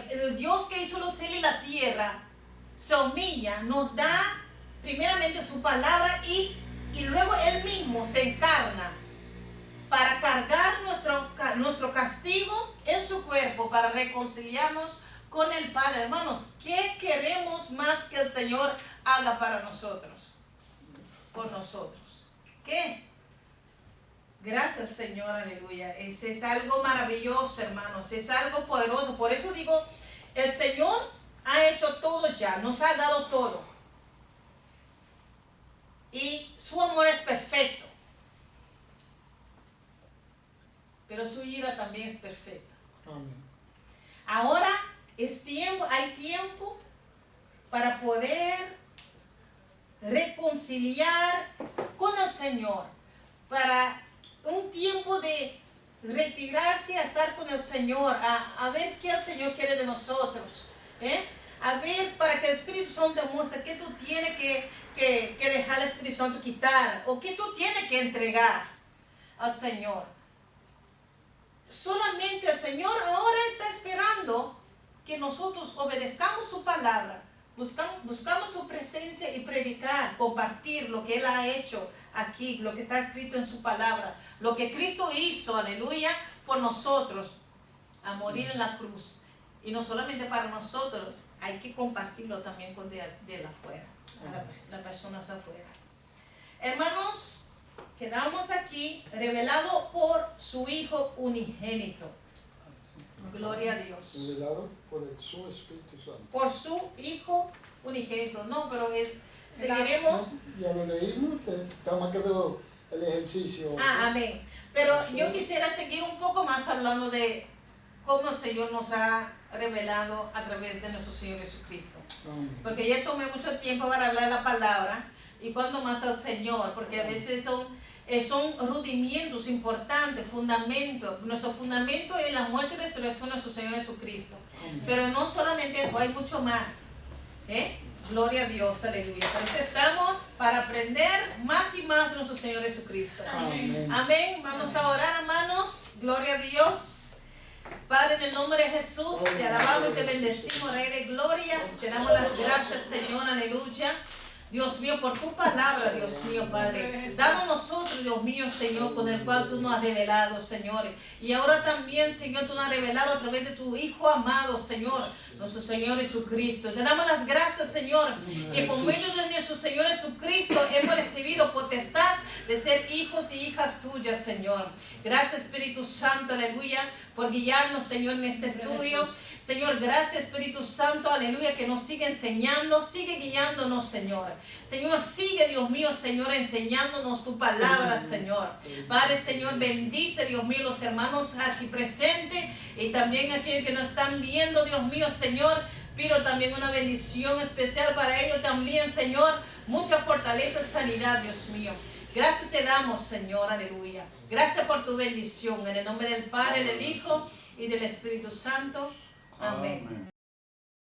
el Dios que hizo los cielos y la tierra se humilla, nos da primeramente su palabra y luego Él mismo se encarna para cargar nuestro castigo en su cuerpo, para reconciliarnos con el Padre. Hermanos, ¿qué queremos más que el Señor haga para nosotros? Por nosotros. ¿Qué? Gracias, Señor, aleluya. Es algo maravilloso, hermanos, es algo poderoso. Por eso digo, el Señor ha hecho todo ya, nos ha dado todo. Y su amor es perfecto. Pero su ira también es perfecta. Amén. Ahora hay tiempo para poder reconciliar con el Señor, para un tiempo de retirarse a estar con el Señor, a ver qué el Señor quiere de nosotros, a ver, para que el Espíritu Santo te muestre qué tú tienes que dejar al Espíritu Santo quitar, o qué tú tienes que entregar al Señor. Solamente el Señor ahora está esperando que nosotros obedezcamos su palabra, buscamos su presencia y predicar, compartir lo que Él ha hecho aquí, lo que está escrito en su palabra, lo que Cristo hizo, aleluya, por nosotros, a morir en la cruz. Y no solamente para nosotros, hay que compartirlo también con de afuera, las personas afuera. Hermanos, quedamos aquí revelado por su Hijo unigénito. Gloria a Dios. Revelado por su Espíritu Santo. Por su Hijo unigénito. No, pero seguiremos. No, ya lo leímos, estamos quedó el ejercicio. Amén. Pero yo quisiera seguir un poco más hablando de cómo el Señor nos ha revelado a través de nuestro Señor Jesucristo. Amén. Porque ya tomé mucho tiempo para hablar la palabra y cuando más al Señor, porque a veces son rudimentos importantes, fundamentos. Nuestro fundamento es la muerte y resurrección de nuestro Señor Jesucristo. Amén. Pero no solamente eso, hay mucho más. Gloria a Dios, aleluya. Por eso estamos para aprender más y más de nuestro Señor Jesucristo. Amén. Amén. Vamos a orar, hermanos. Gloria a Dios. Padre, en el nombre de Jesús, te alabamos y te bendecimos, Rey de Gloria. Te damos las gracias, Señor, aleluya. Dios mío, por tu palabra, Dios mío, Padre. Danos nosotros, Dios mío, Señor, con el cual tú nos has revelado, Señor. Y ahora también, Señor, tú nos has revelado a través de tu Hijo amado, Señor, nuestro Señor Jesucristo. Te damos las gracias, Señor, que por medio de nuestro Señor Jesucristo hemos recibido potestad de ser hijos y hijas tuyas, Señor. Gracias, Espíritu Santo, aleluya, por guiarnos, Señor, en este estudio. Señor, gracias Espíritu Santo, aleluya, que nos sigue enseñando, sigue guiándonos, Señor. Señor, sigue, Dios mío, Señor, enseñándonos tu palabra, Señor. Padre, Señor, bendice, Dios mío, los hermanos aquí presentes y también aquellos que nos están viendo, Dios mío, Señor. Pido también una bendición especial para ellos también, Señor. Mucha fortaleza y sanidad, Dios mío. Gracias te damos, Señor, aleluya. Gracias por tu bendición. En el nombre del Padre, del Hijo y del Espíritu Santo. Amén.